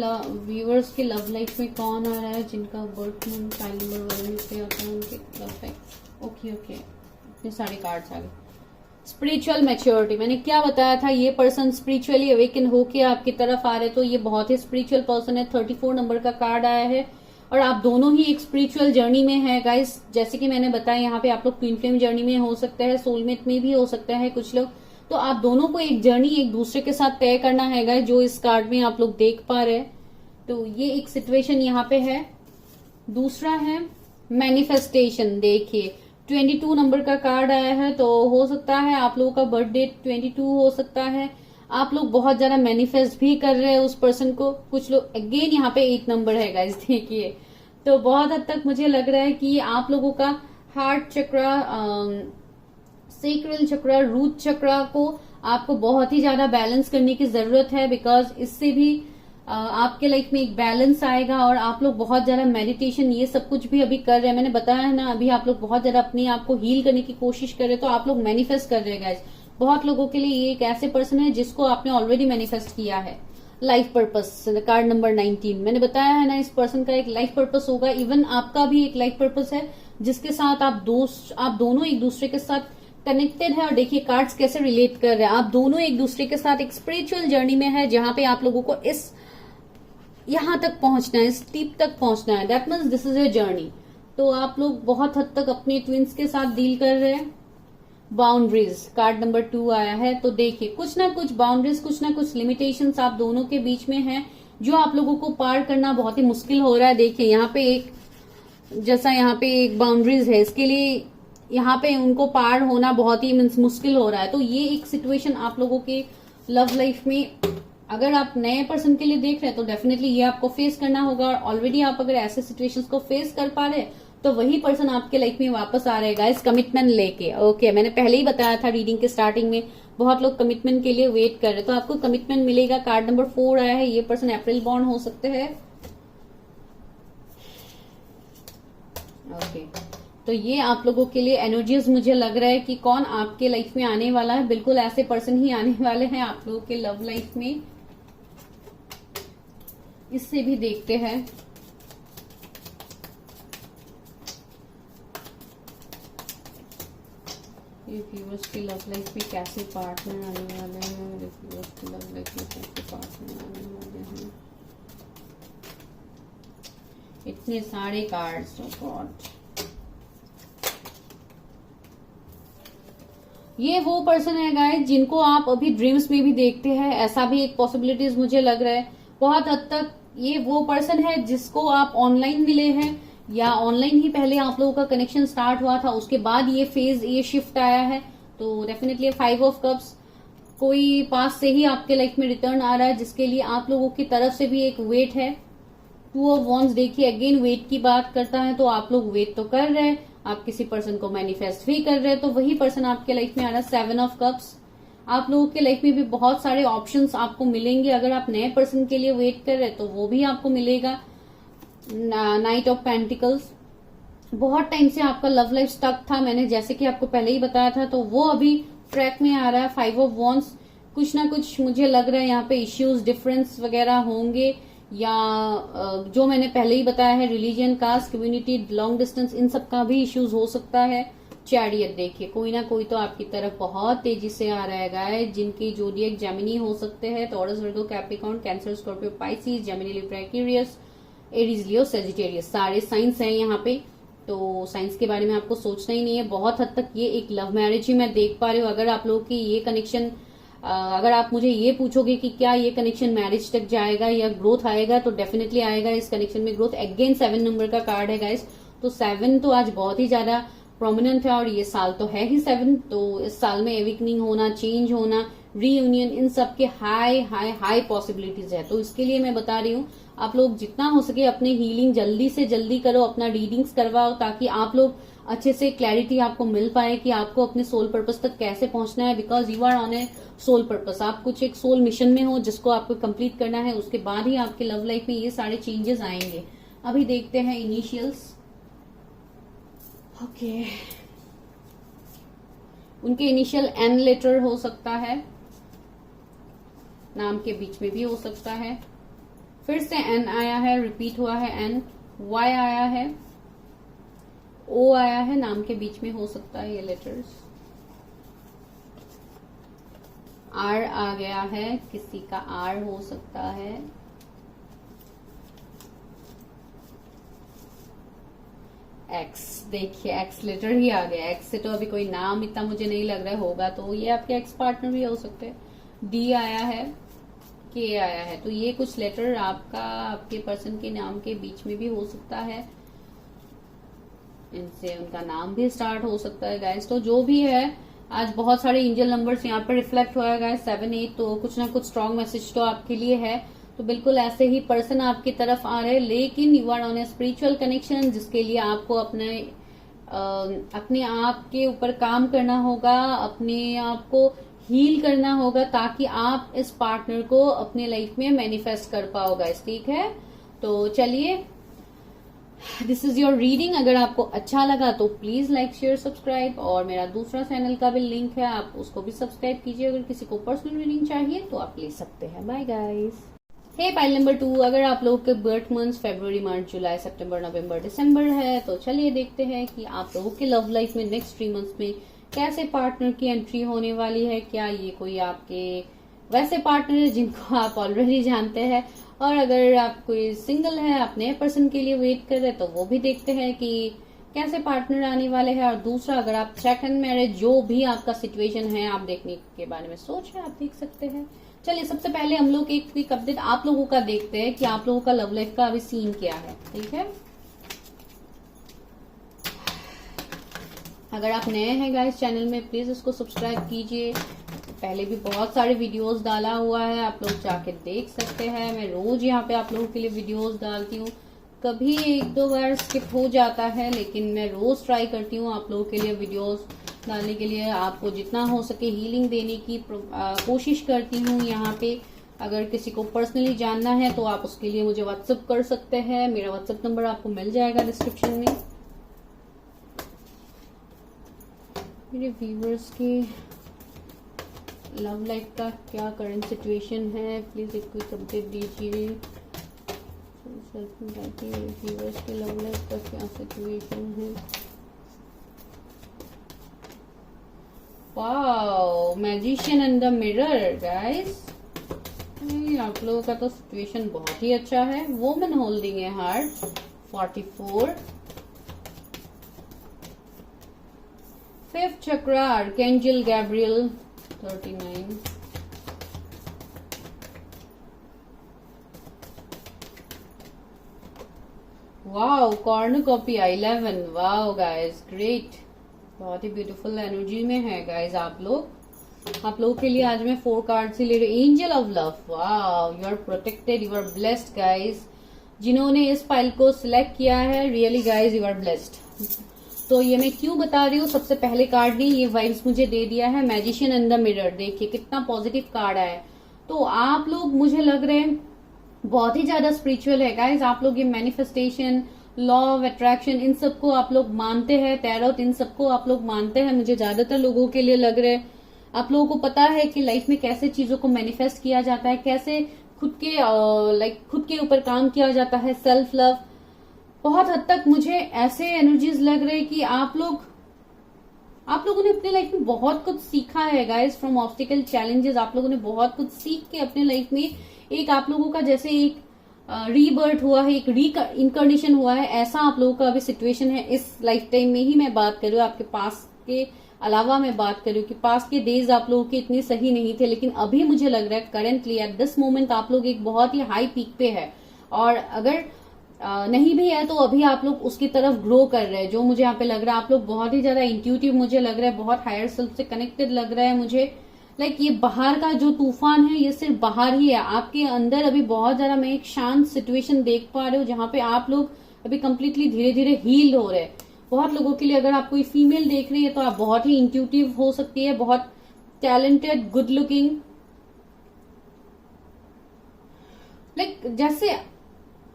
व्यूअर्स के लव लाइफ में कौन आ रहा है जिनका बर्थ मंथ टाइम नंबर से आता है उनके लव लाइफ। ओके इतने सारे कार्ड्स आ गए। स्पिरिचुअल मैच्योरिटी, मैंने क्या बताया था, ये पर्सन स्पिरिचुअली अवेकन होके आपकी तरफ आ रहे, तो ये बहुत ही स्पिरिचुअल पर्सन है। 34 नंबर का कार्ड आया है और आप दोनों ही एक स्पिरिचुअल जर्नी में है गाइस। जैसे कि मैंने बताया यहाँ पे आप लोग ट्विन फ्लेम जर्नी में हो सकते हैं, सोलमेट में भी हो सकता है कुछ लोग, तो आप दोनों को एक जर्नी एक दूसरे के साथ तय करना है गाइस, जो इस कार्ड में आप लोग देख पा रहे हैं। तो ये एक सिचुएशन यहाँ पे है। दूसरा है मैनिफेस्टेशन, देखिए 22 नंबर का कार्ड आया है, तो हो सकता है आप लोगों का बर्थ डेट 22 हो सकता है। आप लोग बहुत ज्यादा मैनिफेस्ट भी कर रहे हैं उस पर्सन को। कुछ लोग अगेन यहाँ पे 8 नंबर है गाइस, देखिए, तो बहुत हद तक मुझे लग रहा है कि आप लोगों का हार्ट चक्रा, सेक्रल चक्रा, रूट चक्रा को आपको बहुत ही ज्यादा बैलेंस करने की जरूरत है, बिकॉज इससे भी आपके लाइफ में एक बैलेंस आएगा और आप लोग बहुत ज्यादा मेडिटेशन ये सब कुछ भी अभी कर रहे हैं। मैंने बताया है ना, अभी आप लोग बहुत ज्यादा अपने आप को हील करने की कोशिश कर रहे हैं, तो आप लोग मैनिफेस्ट कर रहे हैं गाइस। बहुत लोगों के लिए ये एक ऐसे पर्सन है जिसको आपने ऑलरेडी मैनिफेस्ट किया है। लाइफ पर्पस, कार्ड नंबर 19, मैंने बताया है ना, इस पर्सन का एक लाइफ पर्पस होगा। इवन आपका भी एक लाइफ पर्पस है जिसके साथ आप दोनों एक दूसरे के साथ कनेक्टेड है। और देखिए कार्ड्स कैसे रिलेट कर रहे हैं, आप दोनों एक दूसरे के साथ एक स्पिरिचुअल जर्नी में है, जहां पे आप लोगों को इस यहां तक पहुंचना है, इस टीप तक पहुंचना है। That means this is a journey. तो आप लोग बहुत हद तक अपने ट्विंस के साथ डील कर रहे हैं। बाउंड्रीज, कार्ड नंबर 2 आया है, तो देखिए कुछ ना कुछ बाउंड्रीज, कुछ ना कुछ लिमिटेशंस आप दोनों के बीच में है, जो आप लोगों को पार करना बहुत ही मुश्किल हो रहा है। देखिए यहाँ पे एक जैसा यहाँ पे एक बाउंड्रीज है, इसके लिए यहाँ पे उनको पार होना बहुत ही मुश्किल हो रहा है। तो ये एक सिचुएशन आप लोगों के लव लाइफ में, अगर आप नए पर्सन के लिए देख रहे हैं तो डेफिनेटली ये आपको फेस करना होगा। और ऑलरेडी आप अगर ऐसे सिचुएशंस को फेस कर पा रहे हैं तो वही पर्सन आपके लाइफ में वापस आ रहेगा इस कमिटमेंट लेके। ओके, मैंने पहले ही बताया था रीडिंग के स्टार्टिंग में, बहुत लोग कमिटमेंट के लिए वेट कर रहे हैं, तो आपको कमिटमेंट मिलेगा। कार्ड नंबर 4 आया है, ये पर्सन अप्रैल बॉर्न हो सकते हैं। ओके, तो ये आप लोगों के लिए एनर्जीज मुझे लग रहा है कि कौन आपके लाइफ में आने वाला है। बिल्कुल ऐसे पर्सन ही आने वाले हैं आप लोगों के लव लाइफ में। इससे भी देखते हैं। ये व्यूअर्स की लव लाइफ में कैसे पार्टनर आने वाले हैं, व्यूअर्स की लव लाइफ में कैसे पार्टनर आने वाले हैं। इतने सारे कार्ड्स, ओह गॉड। ये वो पर्सन है गाइस जिनको आप अभी ड्रीम्स में भी देखते हैं, ऐसा भी एक पॉसिबिलिटीज मुझे लग रहा है। बहुत हद तक ये वो पर्सन है जिसको आप ऑनलाइन मिले हैं, या ऑनलाइन ही पहले आप लोगों का कनेक्शन स्टार्ट हुआ था, उसके बाद ये फेज, ये शिफ्ट आया है। तो डेफिनेटली 5 ऑफ कप्स, कोई पास से ही आपके लाइफ में रिटर्न आ रहा है जिसके लिए आप लोगों की तरफ से भी एक वेट है। 2 ऑफ वॉन्ड्स, देखिए अगेन वेट की बात करता है, तो आप लोग वेट तो कर रहे हैं, आप किसी पर्सन को मैनिफेस्ट भी कर रहे हैं, तो वही पर्सन आपके लाइफ में आ रहा है। 7 ऑफ कप्स, आप लोगों के लाइफ में भी बहुत सारे ऑप्शंस आपको मिलेंगे। अगर आप नए पर्सन के लिए वेट कर रहे हैं तो वो भी आपको मिलेगा। नाइट ऑफ पेंटिकल्स, बहुत टाइम से आपका लव लाइफ स्टक था, मैंने जैसे कि आपको पहले ही बताया था, तो वो अभी ट्रैक में आ रहा है। 5 ऑफ वॉन्ड्स, कुछ ना कुछ मुझे लग रहा है यहाँ पे इश्यूज, डिफरेंस वगैरह होंगे, या जो मैंने पहले ही बताया है, religion, caste, community, long distance, इन सब का भी इश्यूज हो सकता है। चैरियट, देखिए कोई ना कोई तो आपकी तरफ बहुत तेजी से आ रहेगा है, जिनकी जोडियक जेमिनी हो सकते हैं, Taurus, Virgo, Capricorn, Cancer, Scorpio, Pisces, Gemini, Libra, Aquarius, Aries, Leo, Sagittarius, सारे साइंस हैं यहाँ पे। तो साइंस के बारे में आपको सोचना ही नहीं है। बहुत हद तक ये एक लव मैरिज ही मैं देख पा रही हूँ। अगर आप लोगों की ये कनेक्शन, अगर आप मुझे ये पूछोगे कि क्या ये कनेक्शन मैरिज तक जाएगा या ग्रोथ आएगा, तो डेफिनेटली आएगा इस कनेक्शन में ग्रोथ। अगेन 7 नंबर का कार्ड है गाइस, तो 7 तो आज बहुत ही ज्यादा प्रोमिनेंट है और ये साल तो है ही 7। तो इस साल में एविकनिंग होना, चेंज होना, रीयूनियन, इन सब के हाई हाई हाई पॉसिबिलिटीज है। तो इसके लिए मैं बता रही हूँ आप लोग जितना हो सके अपने हीलिंग जल्दी से जल्दी करो, अपना रीडिंग्स करवाओ, ताकि आप लोग अच्छे से क्लैरिटी आपको मिल पाए कि आपको अपने सोल पर्पस तक कैसे पहुंचना है। Because you are on a soul purpose, आप कुछ एक सोल मिशन में हो जिसको आपको कंप्लीट करना है। उसके बाद ही आपके लव लाइफ में ये सारे चेंजेस आएंगे। अभी देखते हैं इनिशियल्स। ओके, उनके इनिशियल एन लेटर हो सकता है, नाम के बीच में भी हो सकता है। फिर से एन आया है, रिपीट हुआ है एन। वाई आया है, ओ आया है, नाम के बीच में हो सकता है ये लेटर्स। आर आ गया है, किसी का आर हो सकता है। एक्स, देखिए एक्स लेटर ही आ गया। एक्स से तो अभी कोई नाम इतना मुझे नहीं लग रहा होगा, तो ये आपके एक्स पार्टनर भी हो सकते हैं। डी आया है, के आया है, तो ये कुछ लेटर आपका आपके पर्सन के नाम के बीच में भी हो सकता है। इनसे उनका नाम भी स्टार्ट हो सकता है गाइस। तो जो भी है, आज बहुत सारे एंजल नंबर्स यहाँ पर रिफ्लेक्ट हुआ है गाइस, 7 8, तो कुछ ना कुछ स्ट्रॉन्ग मैसेज तो आपके लिए है। तो बिल्कुल ऐसे ही पर्सन आपकी तरफ आ रहे हैं, लेकिन you are on a spiritual connection, जिसके लिए आपको अपने आप के ऊपर काम करना होगा, अपने आप को हील करना होगा, ताकि आप इस पार्टनर को अपने लाइफ में मैनिफेस्ट कर पाओ गाइस। ठीक है, तो चलिए, दिस इज योर रीडिंग। अगर आपको अच्छा लगा तो प्लीज लाइक, शेयर, सब्सक्राइब, और मेरा दूसरा चैनल का भी लिंक है, आप उसको भी सब्सक्राइब कीजिए। अगर किसी को पर्सनल रीडिंग चाहिए तो आप ले सकते हैं। Bye guys. Hey pile number 2, अगर आप लोगों के बर्थ मंथ्स फरवरी, मार्च, जुलाई, सितंबर, नवंबर, दिसंबर है, तो चलिए देखते हैं कि आप लोगों के लव लाइफ में नेक्स्ट 3 मंथ्स में कैसे पार्टनर की एंट्री होने वाली है। क्या ये कोई आपके वैसे पार्टनर है जिनको आप ऑलरेडी जानते हैं, और अगर आप कोई सिंगल है, आप नए पर्सन के लिए वेट कर रहे हैं, तो वो भी देखते हैं कि कैसे पार्टनर आने वाले हैं। और दूसरा, अगर आप सेकंड मैरिज, जो भी आपका सिचुएशन है, आप देखने के बारे में सोच रहे हैं, आप देख सकते हैं। चलिए, सबसे पहले हम लोग एक क्विक अपडेट आप लोगों का देखते हैं कि आप लोगों का लव लाइफ का अभी सीन क्या है। ठीक है, अगर आप नए हैं गाइस चैनल में, प्लीज इसको सब्सक्राइब कीजिए। पहले भी बहुत सारे वीडियोस डाला हुआ है, आप लोग जाके देख सकते हैं। मैं रोज यहाँ पे आप लोगों के लिए वीडियोस डालती हूँ, कभी 1-2 बार स्किप हो जाता है, लेकिन मैं रोज ट्राई करती हूँ आप लोगों के लिए वीडियोस डालने के लिए, आपको जितना हो सके हीलिंग देने की कोशिश करती हूँ यहाँ पे। अगर किसी को पर्सनली जानना है तो आप उसके लिए मुझे व्हाट्सएप कर सकते हैं। मेरा व्हाट्सएप नंबर आपको मिल जाएगा डिस्क्रिप्शन में। मेरे व्यूवर्स के लव लाइफ का क्या करंट सिचुएशन है, प्लीज एक क्विक अपडेट दीजिए। व्यूवर्स के लव लाइफ का क्या सिचुएशन है। Wow, magician and the mirror guys, आप लोगों का तो सिचुएशन बहुत ही अच्छा है। Woman holding a heart 44, fifth chakra archangel Gabriel 39, wow, cornucopia 11। Wow guys, great, बहुत ही ब्यूटीफुल एनर्जी में है गाइस आप लोग। आप लोगों के लिए आज मैं 4 कार्ड्स ही ले रही हूँ। Angel of love, wow, you are protected, you are blessed guys. जिन्होंने इस फाइल को सिलेक्ट किया है, really guys you are blessed. तो ये मैं क्यों बता रही हूँ, सबसे पहले कार्ड ने ये वाइब्स मुझे दे दिया है, मैजिशियन एंड द मिरर। देखिए कितना पॉजिटिव कार्ड आया है। तो आप लोग, मुझे लग रहे हैं, बहुत ही ज्यादा स्पिरिचुअल है गाइस। आप लोग ये मैनिफेस्टेशन, लॉ ऑफ अट्रैक्शन, इन सबको आप लोग मानते हैं, टैरोट, इन सबको आप लोग मानते हैं। मुझे ज्यादातर लोगों के लिए लग रहा है आप लोगों को पता है कि लाइफ में कैसे चीजों को मैनिफेस्ट किया जाता है, कैसे खुद के ऊपर काम किया जाता है, सेल्फ लव। बहुत हद तक मुझे ऐसे एनर्जीज लग रहे हैं कि आप लोगों ने अपने लाइफ में बहुत कुछ सीखा है गाइस, फ्रॉम ऑब्स्टिकल चैलेंजेस। आप लोगों ने बहुत कुछ सीख के अपने लाइफ में एक आप लोगों का जैसे एक रीबर्थ हुआ है, एक री इनकर्नेशन हुआ है, ऐसा आप लोगों का अभी सिचुएशन है इस लाइफ टाइम में ही। मैं बात कर रही हूँ आपके पास के अलावा, मैं बात कर रही हूँ कि पास के डेज आप लोगों के इतने सही नहीं थे, लेकिन अभी मुझे लग रहा है करेंटली एट दिस मोमेंट आप लोग एक बहुत ही हाई पीक पे है। और अगर नहीं भी है तो अभी आप लोग उसकी तरफ ग्रो कर रहे हैं, जो मुझे यहाँ पे लग रहा है। आप लोग बहुत ही ज्यादा इंट्यूटिव मुझे लग रहा है, बहुत हायर सेल्फ से कनेक्टेड लग रहा है मुझे। लाइक ये बाहर का जो तूफान है ये सिर्फ बाहर ही है, आपके अंदर अभी बहुत ज्यादा मैं एक शांत सिचुएशन देख पा रही हूँ, जहां पे आप लोग अभी कंप्लीटली धीरे धीरे हील हो रहे हैं। बहुत लोगों के लिए अगर आप कोई फीमेल देख रही है तो आप बहुत ही इंट्यूटिव हो सकती है, बहुत टैलेंटेड, गुड लुकिंग। लाइक जैसे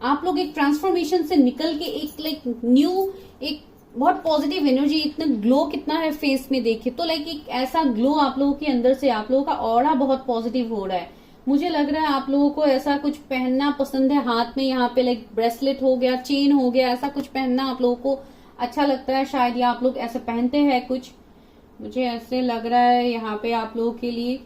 आप लोग एक ट्रांसफॉर्मेशन से निकल के एक लाइक न्यू, एक बहुत पॉजिटिव एनर्जी, इतना ग्लो कितना है फेस में देखिए तो लाइक एक ऐसा ग्लो आप लोगों के अंदर से, आप लोगों का ऑरा बहुत पॉजिटिव हो रहा है। मुझे लग रहा है आप लोगों को ऐसा कुछ पहनना पसंद है, हाथ में यहाँ पे लाइक ब्रेसलेट हो गया, चेन हो गया, ऐसा कुछ पहनना आप लोगों को अच्छा लगता है शायद, या आप लोग ऐसे पहनते हैं कुछ, मुझे ऐसे लग रहा है यहाँ पे आप लोगों के लिए।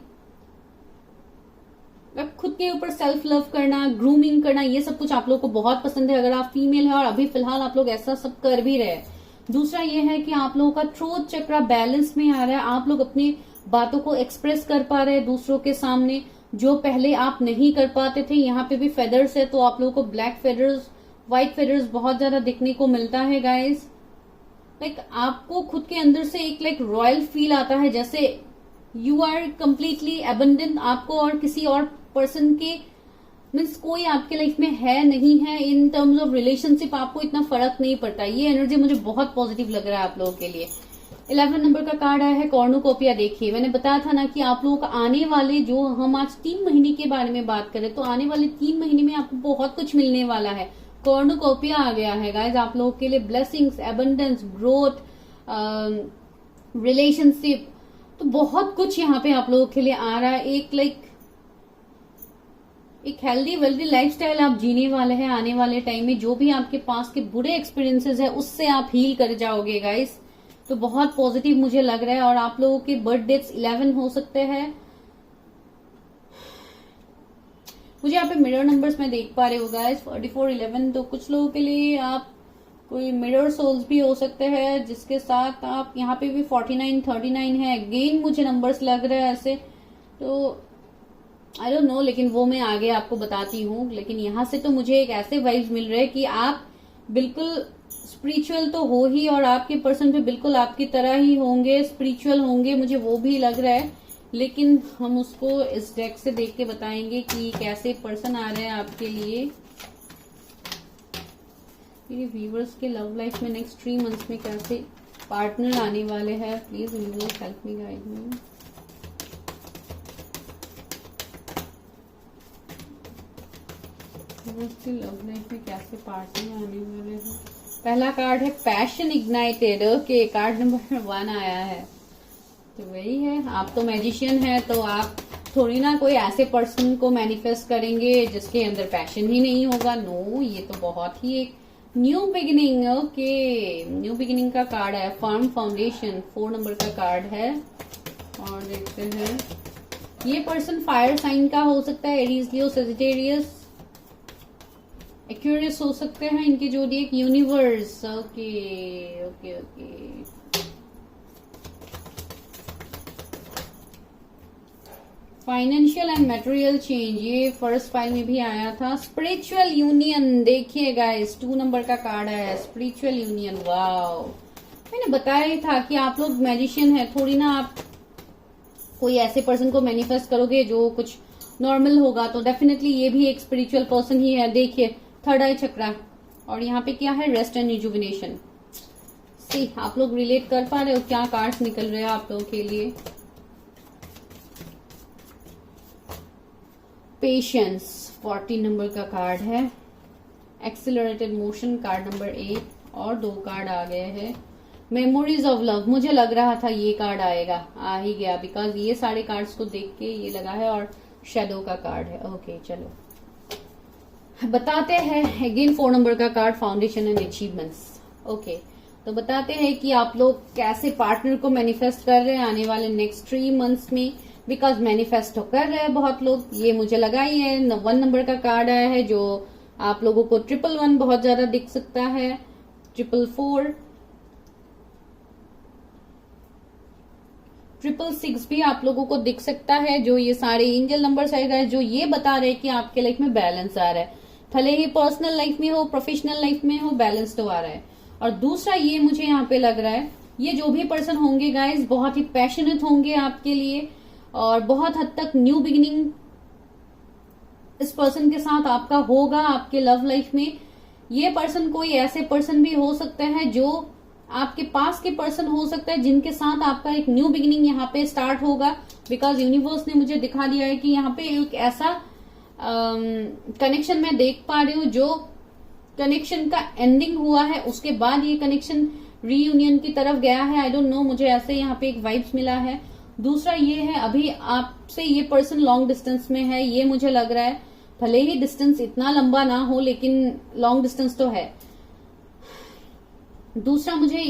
खुद के ऊपर सेल्फ लव करना, ग्रूमिंग करना, ये सब कुछ आप लोग को बहुत पसंद है अगर आप फीमेल है, और अभी फिलहाल आप लोग ऐसा सब कर भी रहे हैं। दूसरा ये है कि आप लोगों का थ्रोट चक्रा बैलेंस में आ रहा है, आप लोग अपनी बातों को एक्सप्रेस कर पा रहे हैं दूसरों के सामने, जो पहले आप नहीं कर पाते थे। यहाँ पे भी फेदर्स है तो आप लोगों को ब्लैक फेदर्स, व्हाइट फेदर्स बहुत ज्यादा दिखने को मिलता है गाइस। लाइक आपको खुद के अंदर से एक लाइक रॉयल फील आता है, जैसे यू आर कंप्लीटली अबंडेंट, आपको और किसी और पर्सन के मीन्स कोई आपके लाइफ में है नहीं है, इन टर्म्स ऑफ रिलेशनशिप आपको इतना फर्क नहीं पड़ता। ये एनर्जी मुझे बहुत पॉजिटिव लग रहा है आप लोगों के लिए। 11 नंबर का कार्ड आया है कॉर्नुकोपिया। देखिए मैंने बताया था ना कि आप लोगों का आने वाले, जो हम आज 3 महीने के बारे में बात करें तो आने वाले 3 महीने में आपको बहुत कुछ मिलने वाला है। कॉर्नुकोपिया आ गया है गाइज आप लोगों के लिए, ब्लेसिंग्स, एबंडेंस, ग्रोथ, रिलेशनशिप, तो बहुत कुछ यहाँ पे आप लोगों के लिए आ रहा है। एक लाइक एक हेल्दी वेल्दी लाइफस्टाइल आप जीने वाले हैं आने वाले टाइम में। जो भी आपके पास के बुरे एक्सपीरियंसेस है उससे आप हील कर जाओगे गाइस, तो बहुत पॉजिटिव मुझे लग रहा है। और आप लोगों के बर्थ डेट्स 11 हो सकते हैं। मुझे यहाँ पे मिरर नंबर्स में देख पा रहे हो गाइस 44, 11, तो कुछ लोगों के लिए आप कोई मिरर सोल्स भी हो सकते हैं, जिसके साथ आप यहाँ पे भी 49, 39 है। अगेन मुझे नंबर्स लग रहा है ऐसे, तो आई डोंट नो, लेकिन वो मैं आगे आपको बताती हूँ। लेकिन यहाँ से तो मुझे एक ऐसे वाइब्स मिल रहे हैं कि आप बिल्कुल स्पिरिचुअल तो हो ही, और आपके पर्सन भी बिल्कुल आपकी तरह ही होंगे, स्पिरिचुअल होंगे, मुझे वो भी लग रहा है। लेकिन हम उसको इस डेक से देख के बताएंगे कि कैसे पर्सन आ रहे हैं आपके लिए। मेरे व्यूवर्स के लव लाइफ में नेक्स्ट 3 मंथ्स में कैसे पार्टनर आने वाले हैं, please universe help me, guide me. Love life में कैसे पार्टनर आने वाले हैं। पहला कार्ड है passion ignited. Okay, card number 1 आया है, तो वही है, आप तो मैजिशियन है, तो आप थोड़ी ना कोई ऐसे पर्सन को मैनिफेस्ट करेंगे जिसके अंदर पैशन ही नहीं होगा। नो, ये तो बहुत ही एक new beginning. Okay, new beginning का कार्ड है, फर्म फाउंडेशन, 4 नंबर का कार्ड है। और देखते हैं, ये पर्सन फायर साइन का हो सकता है, एरीज, लियो, सेजिटेरियस, एक्यूरियस हो सकते हैं। इनकी जोड़ी universe. Okay okay okay, financial and material change, ये फर्स्ट फाइल में भी आया था। स्पिरिचुअल यूनियन, देखिए गाइस 2 नंबर का कार्ड है, स्पिरिचुअल यूनियन। वाओ, मैंने बताया ही था कि आप लोग मैजिशियन है, थोड़ी ना आप कोई ऐसे पर्सन को मैनिफेस्ट करोगे जो कुछ नॉर्मल होगा, तो डेफिनेटली ये भी एक स्पिरिचुअल पर्सन ही है। देखिए 3rd आई चक्रा, और यहाँ पे क्या है, रेस्ट एंड रिजुविनेशन। सी, आप लोग रिलेट कर पा रहे हो क्या कार्ड्स निकल रहे हैं आप लोगों के लिए। पेशेंस, 40 नंबर का कार्ड है। एक्सेलरेटेड मोशन, कार्ड नंबर 8, और 2 कार्ड आ गए हैं। मेमोरीज ऑफ लव, मुझे लग रहा था ये कार्ड आएगा, आ ही गया, बिकॉज ये सारे कार्ड्स को देख के ये लगा है, और शेडो का कार्ड है। ओके चलो बताते हैं। अगेन 4 नंबर का card, foundation and achievements. Okay, तो बताते हैं कि आप लोग कैसे पार्टनर को मैनिफेस्ट कर रहे हैं आने वाले नेक्स्ट 3 मंथ्स में, बिकॉज मैनिफेस्टो कर रहे हैं बहुत लोग, ये मुझे लगा ही है। 1 नंबर का कार्ड आया है जो आप लोगों को 111 बहुत ज्यादा दिख सकता है, 444, 666 भी आप लोगों को दिख सकता है। जो ये सारे एंजल नंबर्स है जो ये बता रहे हैं कि आपके लाइफ में बैलेंस आ रहा है, भले ही पर्सनल लाइफ में हो, प्रोफेशनल लाइफ में हो, बैलेंस तो आ रहा है। और दूसरा ये मुझे यहाँ पे लग रहा है, ये जो भी पर्सन होंगे गाइज बहुत ही पैशनेट होंगे आपके लिए, और बहुत हद तक न्यू बिगिनिंग इस पर्सन के साथ आपका होगा आपके लव लाइफ में। ये पर्सन कोई ऐसे पर्सन भी हो सकता है जो आपके पास के पर्सन हो सकता है, जिनके साथ आपका एक न्यू बिगिनिंग यहाँ पे स्टार्ट होगा। बिकॉज यूनिवर्स ने मुझे दिखा दिया है कि यहाँ पे एक ऐसा कनेक्शन मैं देख पा रही हूँ जो कनेक्शन का एंडिंग हुआ है, उसके बाद ये कनेक्शन रीयूनियन की तरफ गया है। आई डोंट नो, मुझे ऐसे यहाँ पे एक वाइब्स मिला है। दूसरा ये है, अभी आपसे ये पर्सन लॉन्ग डिस्टेंस में है, ये मुझे लग रहा है। भले ही डिस्टेंस इतना लंबा ना हो, लेकिन लॉन्ग डिस्टेंस तो है। दूसरा मुझे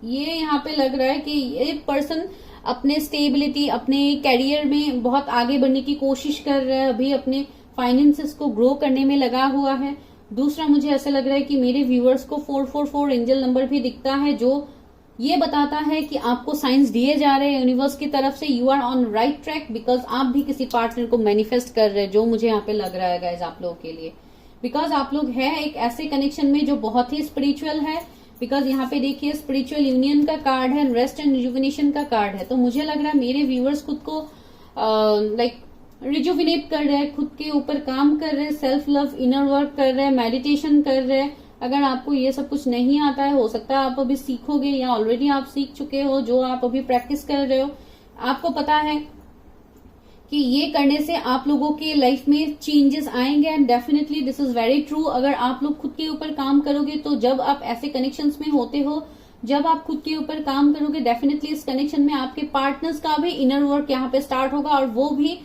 ये यहाँ पे लग रहा है कि ये पर्सन अपने स्टेबिलिटी, अपने कैरियर में बहुत आगे बढ़ने की कोशिश कर रहा है, अभी अपने फाइनेंसेस को ग्रो करने में लगा हुआ है। दूसरा मुझे ऐसा लग रहा है कि मेरे व्यूअर्स को 444 एंजल नंबर भी दिखता है, जो ये बताता है कि आपको साइंस दिए जा रहे हैं यूनिवर्स की तरफ से, you are on right track. Because आप भी किसी पार्टनर को मैनिफेस्ट कर रहे हैं, जो मुझे यहाँ पे लग रहा है गाइज आप लोगों के लिए। बिकॉज आप लोग है एक ऐसे कनेक्शन में जो बहुत ही स्पिरिचुअल है। बिकॉज यहाँ पे देखिए स्पिरिचुअल यूनियन का कार्ड है, रेस्ट एंड रिजुविनेशन का कार्ड है। तो मुझे लग रहा है मेरे व्यूअर्स खुद को लाइक रिजुविनेट कर रहे हैं, खुद के ऊपर काम कर रहे हैं, सेल्फ लव, इनर वर्क कर रहे हैं, मेडिटेशन कर रहे हैं। अगर आपको ये सब कुछ नहीं आता है, हो सकता है आप अभी सीखोगे या ऑलरेडी आप सीख चुके हो, जो आप अभी प्रैक्टिस कर रहे हो, आपको पता है कि ये करने से आप लोगों के लाइफ में चेंजेस आएंगे। And definitely this is very true. अगर आप लोग खुद के ऊपर काम करोगे, तो जब आप ऐसे कनेक्शंस में होते हो, जब आप खुद के ऊपर काम करोगे, डेफिनेटली इस कनेक्शन में आपके पार्टनर्स का भी इनर वर्क यहाँ पे स्टार्ट होगा, और वो भी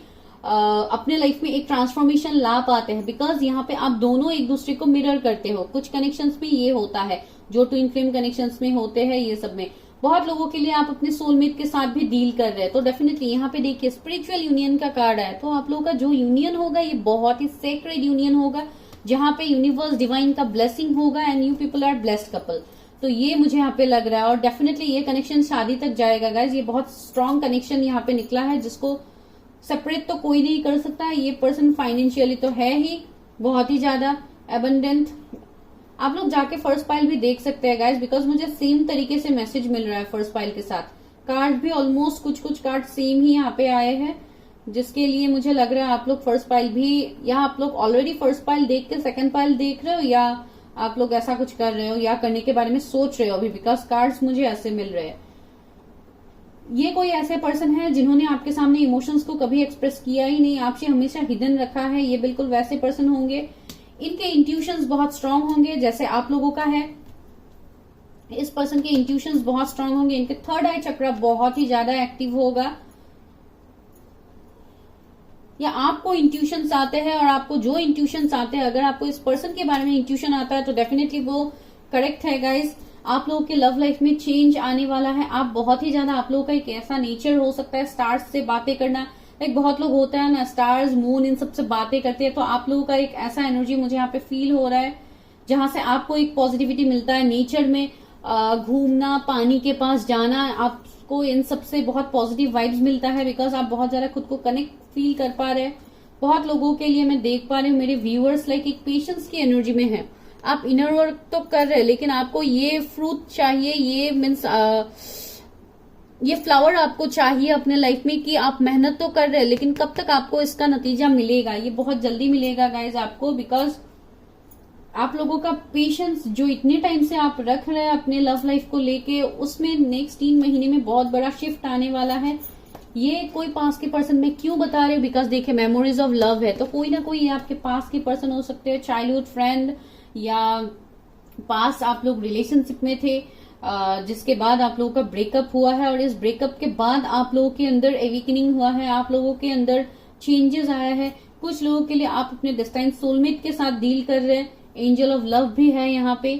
अपने लाइफ में एक ट्रांसफॉर्मेशन ला पाते हैं। बिकॉज यहाँ पे आप दोनों एक दूसरे को मिरर करते हो। कुछ कनेक्शंस में ये होता है, जो ट्विन फ्लेम कनेक्शंस में होते हैं, ये सब में बहुत लोगों के लिए आप अपने सोलमेट के साथ भी डील कर रहे हैं। तो डेफिनेटली यहाँ पे देखिए स्पिरिचुअल यूनियन का कार्ड है। तो आप लोगों का जो यूनियन होगा, ये बहुत ही सेक्रेड यूनियन होगा, जहाँ पे यूनिवर्स डिवाइन का ब्लेसिंग होगा, and you people are blessed couple. तो ये मुझे यहाँ पे लग रहा है, और डेफिनेटली ये कनेक्शन शादी तक जाएगा गाइज। ये बहुत स्ट्रॉन्ग कनेक्शन यहाँ पे निकला है, जिसको सेपरेट तो कोई नहीं कर सकता। ये पर्सन फाइनेंशियली तो है ही बहुत ही ज्यादा एबंडेंट। आप लोग जाके फर्स्ट पाइल भी देख सकते हैं गाइज, बिकॉज मुझे सेम तरीके से मैसेज मिल रहा है फर्स्ट पाइल के साथ। कार्ड भी ऑलमोस्ट कुछ कार्ड सेम ही यहाँ पे आए हैं, जिसके लिए मुझे लग रहा है आप लोग फर्स्ट पाइल भी, या आप लोग ऑलरेडी फर्स्ट पाइल देख के सेकंड पाइल देख रहे हो, या आप लोग ऐसा कुछ कर रहे हो या करने के बारे में सोच रहे हो अभी। बिकॉज कार्ड्स मुझे ऐसे मिल रहे हैं। ये कोई ऐसे पर्सन है जिन्होंने आपके सामने इमोशंस को कभी एक्सप्रेस किया ही नहीं, आपसे हमेशा हिडन रखा है। ये बिल्कुल वैसे पर्सन होंगे। इनके इंट्यूशंस बहुत स्ट्रांग होंगे, जैसे आप लोगों का है। इस पर्सन के इंट्यूशंस बहुत स्ट्रांग होंगे। इनके थर्ड आई चक्र बहुत ही ज्यादा एक्टिव होगा, या आपको इंट्यूशंस आते हैं, और आपको जो इंट्यूशंस आते हैं, अगर आपको इस पर्सन के बारे में इंट्यूशन आता है, तो डेफिनेटली वो करेक्ट है गाइज। आप लोगों के लव लाइफ में चेंज आने वाला है। आप बहुत ही ज्यादा, आप लोगों का एक ऐसा नेचर हो सकता है स्टार्स से बातें करना। लाइक बहुत लोग होता है ना, स्टार्स, मून, इन सबसे बातें करते हैं। तो आप लोगों का एक ऐसा एनर्जी मुझे यहाँ पे फील हो रहा है, जहां से आपको एक पॉजिटिविटी मिलता है। नेचर में घूमना, पानी के पास जाना, आपको इन सबसे बहुत पॉजिटिव वाइब्स मिलता है। बिकॉज आप बहुत ज्यादा खुद को कनेक्ट फील कर पा रहे हैं। बहुत लोगों के लिए मैं देख पा रही हूँ, मेरे व्यूअर्स लाइक एक पेशेंस की एनर्जी में है। आप इनर वर्क तो कर रहे हैं, लेकिन आपको ये फ्रूट चाहिए, ये मीन्स ये फ्लावर आपको चाहिए अपने लाइफ में, कि आप मेहनत तो कर रहे हैं, लेकिन कब तक आपको इसका नतीजा मिलेगा? ये बहुत जल्दी मिलेगा गाइज आपको। बिकॉज आप लोगों का पेशेंस जो इतने टाइम से आप रख रहे हैं अपने लव लाइफ को लेके, उसमें नेक्स्ट 3 महीने में बहुत बड़ा शिफ्ट आने वाला है। ये कोई पास के पर्सन में क्यों बता रहे हो? बिकॉज देखिए मेमोरीज ऑफ लव है, तो कोई ना कोई आपके पास के पर्सन हो सकते हैं, चाइल्डहुड फ्रेंड, या पास आप लोग रिलेशनशिप में थे, जिसके बाद आप लोगों का ब्रेकअप हुआ है, और इस ब्रेकअप के बाद आप लोगों के अंदर एवेकनिंग हुआ है, आप लोगों के अंदर चेंजेस आया है। कुछ लोगों के लिए आप अपने डेस्टाइन सोलमेट के साथ डील कर रहे हैं, एंजल ऑफ लव भी है यहाँ पे।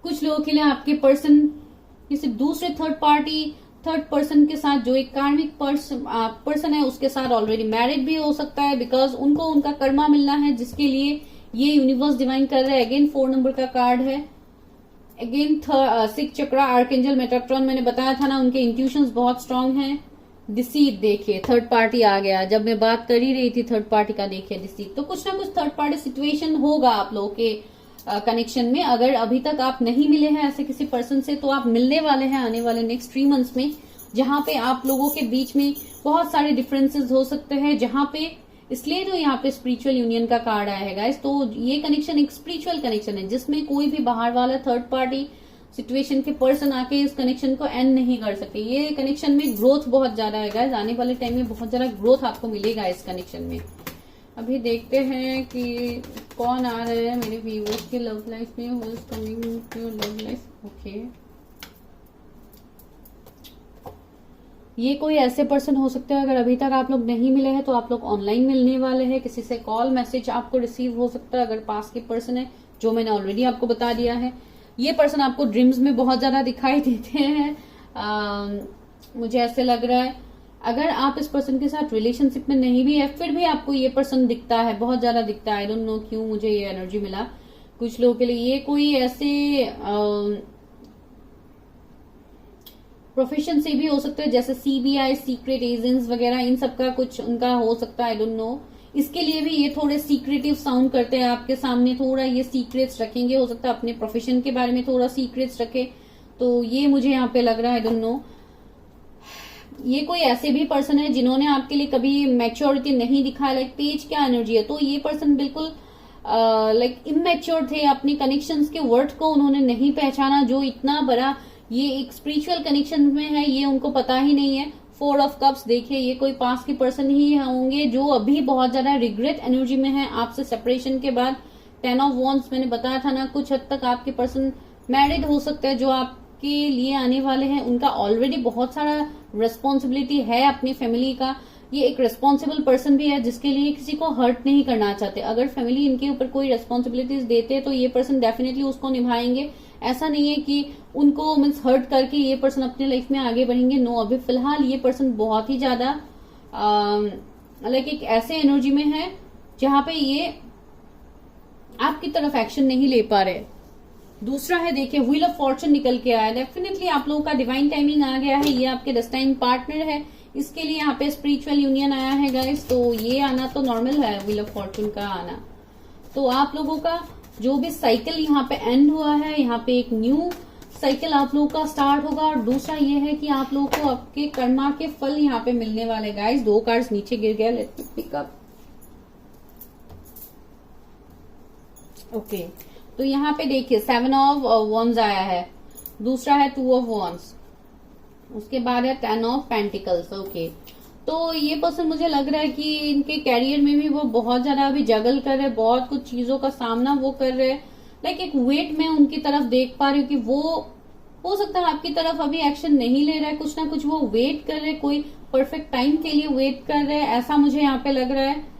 कुछ लोगों के लिए आपके पर्सन किसी दूसरे थर्ड पार्टी थर्ड पर्सन के साथ, जो एक कार्मिक पर्सन है उसके साथ ऑलरेडी मैरिड भी हो सकता है, बिकॉज उनको उनका कर्मा मिलना है जिसके लिए ये यूनिवर्स डिवाइन कर रहा है। अगेन 4 नंबर का कार्ड है। अगेन 6 चक्रा आर्कएंजल मेटाट्रॉन, मैंने बताया था ना उनके इंट्यूशंस बहुत स्ट्रांग हैं। डिसीट देखिए, थर्ड पार्टी आ गया। जब मैं बात कर ही रही थी थर्ड पार्टी का, देखिए डिसीट, तो कुछ ना कुछ थर्ड पार्टी सिचुएशन होगा आप लोगों के कनेक्शन में। अगर अभी तक आप नहीं मिले हैं ऐसे किसी पर्सन से, तो आप मिलने वाले हैं आने वाले नेक्स्ट 3 मंथ्स में, जहां पे आप लोगों के बीच में बहुत सारे डिफरेंसेस हो सकते हैं, जहां पे, इसलिए तो यहाँ पे स्पिरिचुअल यूनियन का कार्ड आया है गाइस। तो ये कनेक्शन एक स्पिरिचुअल कनेक्शन है जिसमें कोई भी बाहर वाला थर्ड पार्टी सिचुएशन के पर्सन आके इस कनेक्शन को एंड नहीं कर सकते। ये कनेक्शन में ग्रोथ बहुत ज्यादा है गाइस, आने वाले टाइम में बहुत ज्यादा ग्रोथ आपको मिलेगा इस कनेक्शन में। अभी देखते हैं कि कौन आ रहा है मेरे व्यूअर्स के लव लाइफ में, who is coming to your love life. Okay, ये कोई ऐसे पर्सन हो सकते हैं, अगर अभी तक आप लोग नहीं मिले हैं तो आप लोग ऑनलाइन मिलने वाले हैं। किसी से कॉल मैसेज आपको रिसीव हो सकता है, अगर पास के पर्सन है, जो मैंने ऑलरेडी आपको बता दिया है। ये पर्सन आपको ड्रीम्स में बहुत ज्यादा दिखाई देते हैं। मुझे ऐसे लग रहा है अगर आप इस पर्सन के साथ रिलेशनशिप में नहीं भी है, फिर भी आपको ये पर्सन दिखता है, बहुत ज्यादा दिखता है। आई डोंट नो क्यों मुझे ये एनर्जी मिला कुछ लोगों के लिए। ये कोई ऐसे प्रोफेशन से भी हो सकता है, जैसे सीबीआई, सीक्रेट एजेंट्स वगैरह, इन सब का कुछ उनका हो सकता है। आई डोंट नो, इसके लिए भी ये थोड़े सीक्रेटिव साउंड करते हैं आपके सामने, थोड़ा ये सीक्रेट्स रखेंगे। हो सकता है अपने प्रोफेशन के बारे में थोड़ा सीक्रेट्स रखे, तो ये मुझे यहाँ पे लग रहा है। आई डोंट नो, ये कोई ऐसे भी पर्सन है जिन्होंने आपके लिए कभी मैच्योरिटी नहीं दिखाया। लाइक पेज क्या एनर्जी है, तो ये पर्सन बिल्कुल लाइक इमेच्योर थे, अपने कनेक्शंस के वर्थ को उन्होंने नहीं पहचाना। जो इतना बड़ा ये एक स्पिरिचुअल कनेक्शन में है, ये उनको पता ही नहीं है। 4 ऑफ कप्स देखिए, ये कोई पास के पर्सन ही होंगे जो अभी बहुत ज्यादा रिग्रेट एनर्जी में है आपसे सेपरेशन के बाद। 10 ऑफ वॉन्ड्स, मैंने बताया था ना, कुछ हद तक आपके पर्सन मैरिड हो सकते हैं जो आपके लिए आने वाले हैं। उनका ऑलरेडी बहुत सारा रिस्पॉन्सिबिलिटी है अपनी फैमिली का। ये एक रिस्पॉन्सिबल पर्सन भी है जिसके लिए किसी को हर्ट नहीं करना चाहते। अगर फैमिली इनके ऊपर कोई रिस्पॉन्सिबिलिटीज देते हैं तो ये पर्सन डेफिनेटली उसको निभाएंगे। ऐसा नहीं है कि उनको मीन्स हर्ट करके ये पर्सन अपने लाइफ में आगे बढ़ेंगे। नो, अभी फिलहाल ये पर्सन बहुत ही ज्यादा लाइक एक ऐसे एनर्जी में है जहां पे ये आपकी तरफ एक्शन नहीं ले पा रहे। दूसरा है, देखिए व्हील ऑफ फॉर्चून निकल के आया। डेफिनेटली आप लोगों का डिवाइन टाइमिंग आ गया है। ये आपके डेस्टाइन पार्टनर है, इसके लिए यहाँ पे स्पिरिचुअल यूनियन आया है गाइस। तो ये आना तो नॉर्मल है, व्हील ऑफ फॉर्चून का आना। तो आप लोगों का जो भी साइकिल यहाँ पे एंड हुआ है, यहाँ पे एक न्यू साइकिल आप लोगों का स्टार्ट होगा। और दूसरा ये है कि आप लोगों को आपके कर्मा के फल यहाँ पे मिलने वाले गाइस। 2 कार्ड्स नीचे गिर गया, let me pick up. Okay, तो यहाँ पे देखिए 7 ऑफ वॉन्ड्स आया है, दूसरा है 2 ऑफ वॉन्ड्स, उसके बाद है 10 ऑफ पेंटिकल्स। ओके, तो ये पर्सन मुझे लग रहा है कि इनके कैरियर में भी वो बहुत ज्यादा अभी जगल कर रहे हैं, बहुत कुछ चीजों का सामना वो कर रहे हैं। लाइक एक वेट में उनकी तरफ देख पा रही हूँ कि वो हो सकता है आपकी तरफ अभी एक्शन नहीं ले रहा है, कुछ ना कुछ वो वेट कर रहे हैं, कोई परफेक्ट टाइम के लिए वेट कर रहे हैं, ऐसा मुझे यहाँ पे लग रहा है।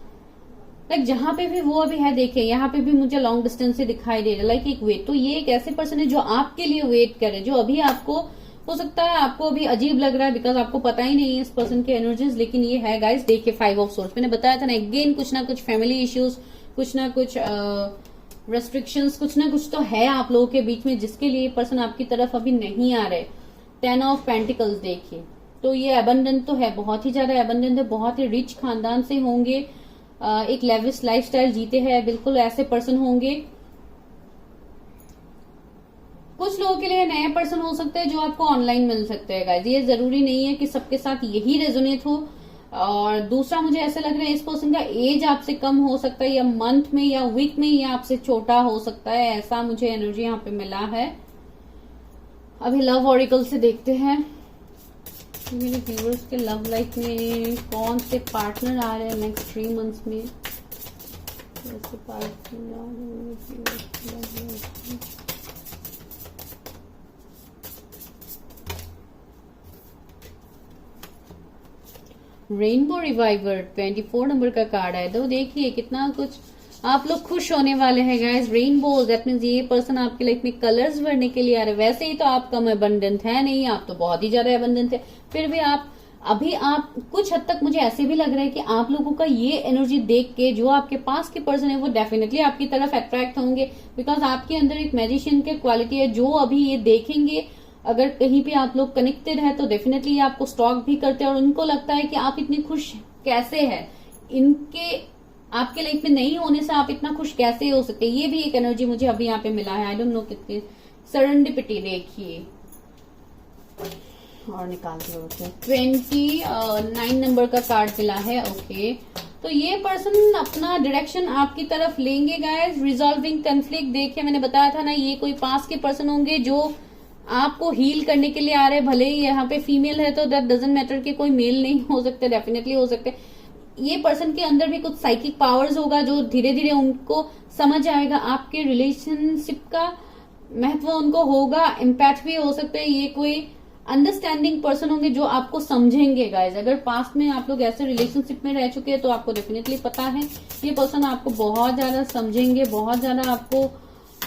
लाइक जहां पे भी वो अभी है, देखिए यहाँ पे भी मुझे लॉन्ग डिस्टेंस से दिखाई दे रहा है, लाइक एक वेट। तो ये एक ऐसे पर्सन है जो आपके लिए वेट करे, जो अभी आपको हो सकता है आपको अभी अजीब लग रहा है बिकॉज आपको पता ही नहीं है इस पर्सन के एनर्जीज, लेकिन ये है गाइस। देखिए 5 ऑफ सोर्स, मैंने बताया था ना, अगेन कुछ ना कुछ फैमिली इश्यूज, कुछ ना कुछ रेस्ट्रिक्शंस, कुछ ना कुछ तो है आप लोगों के बीच में जिसके लिए पर्सन आपकी तरफ अभी नहीं आ रहे। 10 ऑफ पेंटिकल्स देखिए, तो ये एबंडेंट तो है, बहुत ही ज्यादा एबंडेंट है, बहुत ही रिच खानदान से होंगे, एक लेविश लाइफस्टाइल जीते हैं, बिल्कुल ऐसे पर्सन होंगे। कुछ लोगों के लिए नया पर्सन हो सकते हैं जो आपको ऑनलाइन मिल सकते हैं गाइस, ये जरूरी नहीं है कि सबके साथ यही रेजोनेट हो। और दूसरा मुझे ऐसा लग रहा है इस पर्सन का एज आपसे कम हो सकता है, या मंथ में या वीक में या आपसे छोटा हो सकता है, ऐसा मुझे एनर्जी यहाँ पे मिला है। अभी लव ऑरिकल से देखते हैं मेरे व्यूअर्स के लव लाइफ में कौन से पार्टनर आ रहे हैं नेक्स्ट 3 मंथ्स में। ऐसे पार्टनर आ रहे हैं रेनबो रिवाइवर, 24 नंबर का कार्ड है। तो देखिए कितना कुछ आप लोग खुश होने वाले हैं गाइस। रेनबोज, दैट मींस ये पर्सन आपकी लाइफ में कलर्स भरने के लिए आ रहे हैं। वैसे ही तो आप कम अबंडेंट है नहीं, आप तो बहुत ही ज्यादा अबंडेंट है, फिर भी आप अभी आप कुछ हद तक मुझे ऐसे भी लग रहा है कि आप लोगों का ये एनर्जी देख के जो आपके पास के पर्सन है वो डेफिनेटली आपकी तरफ अट्रैक्ट होंगे, बिकॉज आपके अंदर एक मैजिशियन की क्वालिटी है। जो अभी ये देखेंगे, अगर कहीं पे आप लोग कनेक्टेड है तो डेफिनेटली आपको स्टॉक भी करते हैं, और उनको लगता है कि आप इतने खुश कैसे हैं, इनके आपके लाइफ में नहीं होने से आप इतना खुश कैसे हो सकते। ये भी एक एनर्जी मुझे अभी यहाँ पे मिला है। आई डोंट नो कितनी सरेंडिपिटी देखिए, और निकालते हो 29 नंबर का कार्ड मिला है। ओके, तो ये पर्सन अपना डायरेक्शन आपकी तरफ लेंगे गाइस। रिजॉल्विंग कन्फ्लिक्ट, देखिए मैंने बताया था ना, ये कोई पास के पर्सन होंगे जो आपको हील करने के लिए आ रहे हैं। भले ही यहाँ पे फीमेल है तो दैट डजंट मैटर कि कोई मेल नहीं हो सकते, डेफिनेटली हो सकते। ये पर्सन के अंदर भी कुछ साइकिक पावर्स होगा जो धीरे धीरे उनको समझ आएगा, आपके रिलेशनशिप का महत्व उनको होगा। इम्पैक्ट भी हो सकते हैं, ये कोई अंडरस्टैंडिंग पर्सन होंगे जो आपको समझेंगे गाइज। अगर पास्ट में आप लोग ऐसे रिलेशनशिप में रह चुके हैं तो आपको डेफिनेटली पता है ये पर्सन आपको बहुत ज्यादा समझेंगे, बहुत ज्यादा आपको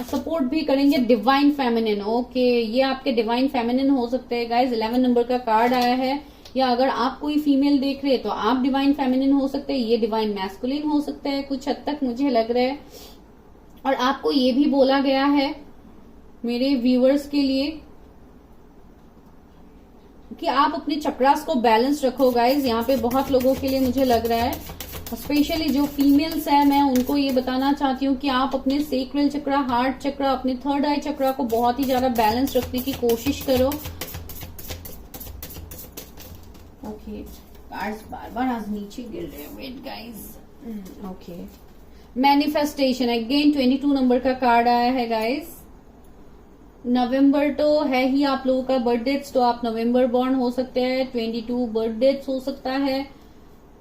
सपोर्ट भी करेंगे। डिवाइन फेमिनिन, ओके, ये आपके डिवाइन फेमिनिन हो सकते हैं गाइज। 11 नंबर का कार्ड आया है, या अगर आप कोई फीमेल देख रहे हैं तो आप डिवाइन फेमिनिन हो सकते हैं, ये डिवाइन मैस्कुलिन हो सकते हैं कुछ हद तक मुझे लग रहा है। और आपको ये भी बोला गया है मेरे व्यूअर्स के लिए कि आप अपने चक्रास को बैलेंस रखो गाइज। यहाँ पे बहुत लोगों के लिए मुझे लग रहा है, स्पेशली जो फीमेल्स है, मैं उनको ये बताना चाहती हूँ कि आप अपने सेक्रल चक्रा, हार्ट चक्रा, अपने थर्ड आई चक्रा को बहुत ही ज्यादा बैलेंस रखने की कोशिश करो। ओके, कार्ड्स बार बार आज नीचे गिर रहे हैं, wait guys. Okay, manifestation, again 22 number का कार्ड आया है गाइज। नवंबर तो है ही आप लोगों का बर्थडे, तो आप नवंबर बॉर्न हो सकते हैं। 22 बर्थडे हो सकता है।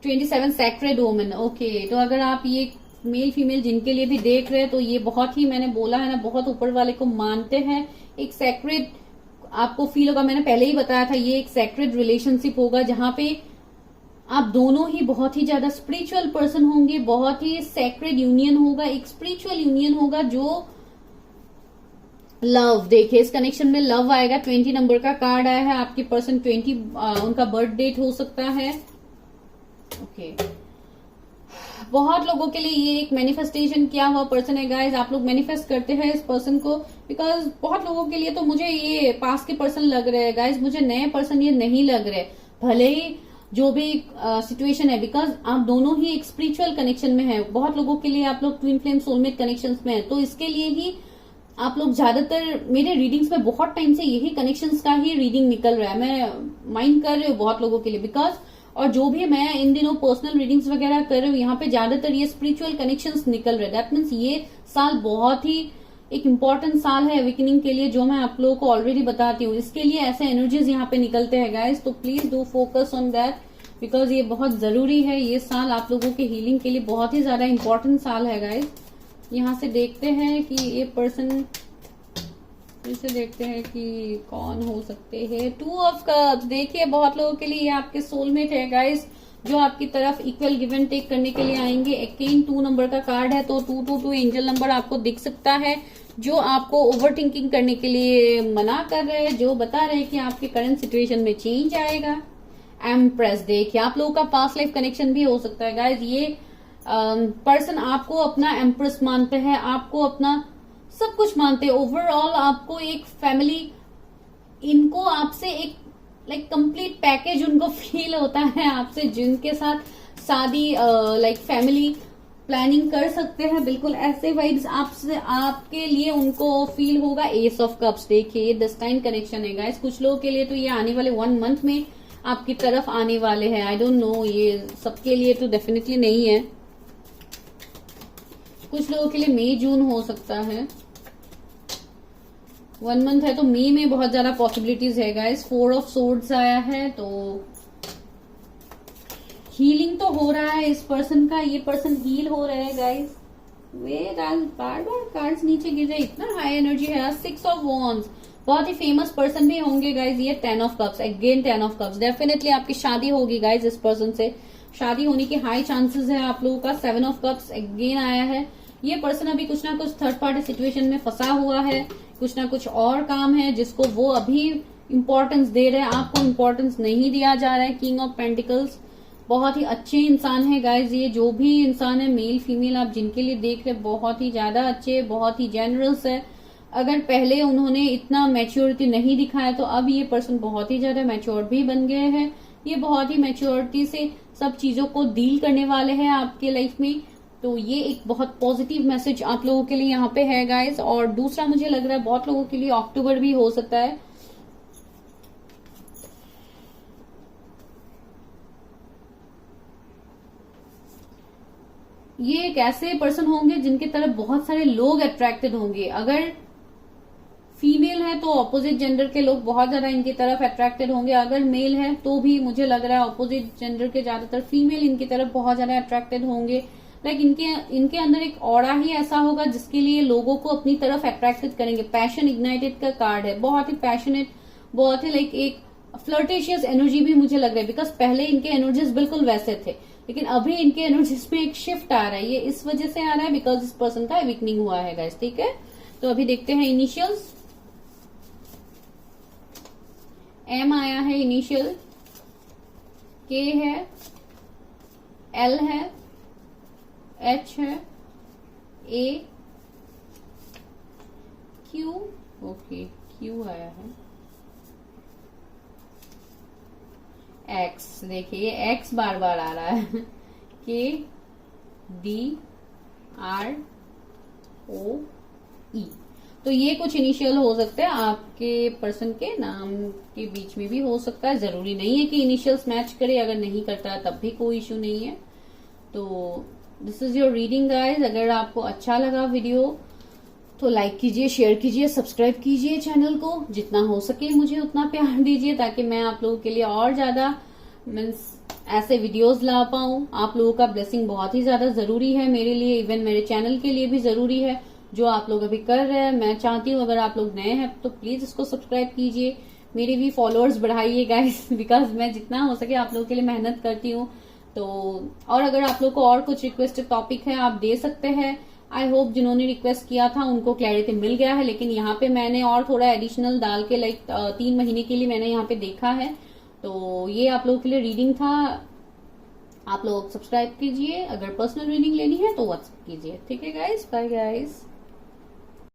27 सैक्रेड वोमन, ओके, तो अगर आप ये मेल फीमेल जिनके लिए भी देख रहे हैं तो ये बहुत ही, मैंने बोला है ना, बहुत ऊपर वाले को मानते हैं। एक सैक्रेड आपको फील होगा, मैंने पहले ही बताया था, ये एक सैक्रेड रिलेशनशिप होगा जहां पे आप दोनों ही बहुत ही ज्यादा स्पिरिचुअल पर्सन होंगे, बहुत ही सैक्रेड यूनियन होगा, एक स्पिरिचुअल यूनियन होगा जो लव, देखिए इस कनेक्शन में लव आएगा। 20 नंबर का कार्ड आया है, आपकी पर्सन 20 उनका बर्थ डेट हो सकता है। ओके, बहुत लोगों के लिए ये एक मैनिफेस्टेशन किया हुआ पर्सन है गाइज। आप लोग मैनिफेस्ट करते हैं इस पर्सन को, बिकॉज बहुत लोगों के लिए तो मुझे ये पास के पर्सन लग रहे हैं गाइज, मुझे नए पर्सन ये नहीं लग रहे, भले ही जो भी सिचुएशन है, बिकॉज आप दोनों ही एक स्पिरिचुअल कनेक्शन में है। बहुत लोगों के लिए आप लोग ट्विन फ्लेम सोलमेट कनेक्शन में है, तो इसके लिए ही आप लोग ज्यादातर मेरे रीडिंग्स में बहुत टाइम से यही कनेक्शंस का ही रीडिंग निकल रहा है। मैं माइंड कर रही हूँ बहुत लोगों के लिए, बिकॉज और जो भी मैं इन दिनों पर्सनल रीडिंग्स वगैरह कर रही हूँ, यहाँ पे ज्यादातर ये स्पिरिचुअल कनेक्शंस निकल रहे हैं। दैट मीन्स ये साल बहुत ही एक इम्पॉर्टेंट साल है अवेकनिंग के लिए, जो मैं आप लोगों को ऑलरेडी बताती हूँ। इसके लिए ऐसे एनर्जीज यहाँ पे निकलते हैं गाइज, तो please do focus on that, because ये बहुत जरूरी है। ये साल आप लोगों के हीलिंग के लिए बहुत ही ज्यादा इम्पोर्टेंट साल है गाइज। यहाँ से देखते हैं कि ये पर्सन, इसे देखते हैं कि कौन हो सकते हैं। 2 ऑफ कप्स, देखिए बहुत लोगों के लिए ये आपके सोलमेट है गाइस, जो आपकी तरफ इक्वल गिव एंड टेक करने के लिए आएंगे। अगेन 2 नंबर का कार्ड है, तो 222 एंजल नंबर आपको दिख सकता है, जो आपको ओवर थिंकिंग करने के लिए मना कर रहे हैं, जो बता रहे हैं कि आपके करंट सिचुएशन में चेंज आएगा। एम्प्रेस, देखिए आप लोगों का पास्ट लाइफ कनेक्शन भी हो सकता है गाइज। ये पर्सन आपको अपना एम्प्रेस मानते हैं, आपको अपना सब कुछ मानते हैं। ओवरऑल आपको एक फैमिली, इनको आपसे एक लाइक कंप्लीट पैकेज उनको फील होता है आपसे, जिनके साथ शादी लाइक फैमिली प्लानिंग कर सकते हैं। बिल्कुल ऐसे वाइब्स आपसे आपके लिए उनको फील होगा। एस ऑफ कप्स, देखिए ये डेस्टाइन कनेक्शन है गाइस। कुछ लोगों के लिए तो ये आने वाले 1 मंथ में आपकी तरफ आने वाले हैं। आई डोंट नो, ये सबके लिए तो डेफिनेटली नहीं है। कुछ लोगों के लिए मई जून हो सकता है। 1 मंथ है तो मई में बहुत ज्यादा पॉसिबिलिटीज है गाइस। 4 ऑफ सोर्ड्स आया है, तो हीलिंग तो हो रहा है इस पर्सन का, ये पर्सन हील हो रहे हैं गाइस। वे बार बार कार्ड्स नीचे गिर रहे, इतना हाई एनर्जी है। 6 ऑफ वॉन्ड्स, बहुत ही फेमस पर्सन भी होंगे गाइज। ये 10 of cups, again 10 of cups, definitely आपकी शादी होगी गाइज। इस पर्सन से शादी होने के हाई चांसेस है आप लोगों का। 7 ऑफ कप्स अगेन आया है। ये पर्सन अभी कुछ ना कुछ थर्ड पार्टी सिचुएशन में फंसा हुआ है, कुछ ना कुछ और काम है जिसको वो अभी इंपॉर्टेंस दे रहे हैं, आपको इंपॉर्टेंस नहीं दिया जा रहा है। किंग ऑफ पेंटिकल्स बहुत ही अच्छे इंसान है गाइज, ये जो भी इंसान है मेल फीमेल आप जिनके लिए देख रहे हैं बहुत ही ज्यादा अच्छे, बहुत ही जेनरस है। अगर पहले उन्होंने इतना मैच्योरिटी नहीं दिखाया तो अब ये पर्सन बहुत ही ज्यादा मैच्योर भी बन गए हैं। ये बहुत ही मैच्योरिटी से सब चीजों को डील करने वाले हैं आपके लाइफ में। तो ये एक बहुत पॉजिटिव मैसेज आप लोगों के लिए यहाँ पे है गाइज। और दूसरा मुझे लग रहा है बहुत लोगों के लिए अक्टूबर भी हो सकता है। ये एक ऐसे पर्सन होंगे जिनके तरफ बहुत सारे लोग अट्रैक्टेड होंगे। अगर फीमेल है तो ऑपोजिट जेंडर के लोग बहुत ज्यादा इनकी तरफ अट्रैक्टेड होंगे, अगर मेल है तो भी मुझे लग रहा है ऑपोजिट जेंडर के ज्यादातर फीमेल इनकी तरफ बहुत ज्यादा अट्रैक्टेड होंगे। लाइक इनके अंदर एक ऑरा ही ऐसा होगा जिसके लिए लोगों को अपनी तरफ अट्रैक्टेड करेंगे। पैशन इग्नाइटेड का कार्ड है, बहुत ही पैशनेट, बहुत ही लाइक एक फ्लर्टेशियस एनर्जी भी मुझे लग रहा है। बिकॉज पहले इनके एनर्जीज बिल्कुल वैसे थे, लेकिन अभी इनके एनर्जीज में एक शिफ्ट आ रहा है। ये इस वजह से आ रहा है बिकॉज इस पर्सन का वीकनिंग हुआ है गाइस, ठीक है। तो अभी देखते हैं इनिशियल्स। एम आया है इनिशियल, के है, एल है, एच है, ए, क्यू, ओके क्यू आया है, एक्स, देखिए एक्स बार बार आ रहा है, के, डी, आर, ओ, ई। तो ये कुछ इनिशियल हो सकते हैं, आपके पर्सन के नाम के बीच में भी हो सकता है। जरूरी नहीं है कि इनिशियल्स मैच करे, अगर नहीं करता है तब भी कोई इश्यू नहीं है। तो this is your reading guys. अगर आपको अच्छा लगा वीडियो तो लाइक कीजिए, शेयर कीजिए, सब्सक्राइब कीजिए चैनल को, जितना हो सके मुझे उतना प्यार दीजिए ताकि मैं आप लोगों के लिए और ज्यादा मीन्स ऐसे वीडियोस ला पाऊं। आप लोगों का ब्लेसिंग बहुत ही ज्यादा जरूरी है मेरे लिए, इवन मेरे चैनल के लिए भी जरूरी है जो आप लोग अभी कर रहे हैं। मैं चाहती हूँ अगर आप लोग नए हैं तो प्लीज इसको सब्सक्राइब कीजिए, मेरे भी फॉलोअर्स बढ़ाइए गाइस, बिकॉज मैं जितना हो सके आप लोगों के लिए मेहनत करती हूँ। तो और अगर आप लोग को और कुछ रिक्वेस्टेड टॉपिक है आप दे सकते हैं। आई होप जिन्होंने रिक्वेस्ट किया था उनको क्लैरिटी मिल गया है, लेकिन यहाँ पे मैंने और थोड़ा एडिशनल डाल के लाइक 3 महीने के लिए मैंने यहाँ पे देखा है। तो ये आप लोगों के लिए रीडिंग था। आप लोग सब्सक्राइब कीजिए, अगर पर्सनल रीडिंग लेनी है तो व्हाट्सएप कीजिए, ठीक है गाइस। Bye guys.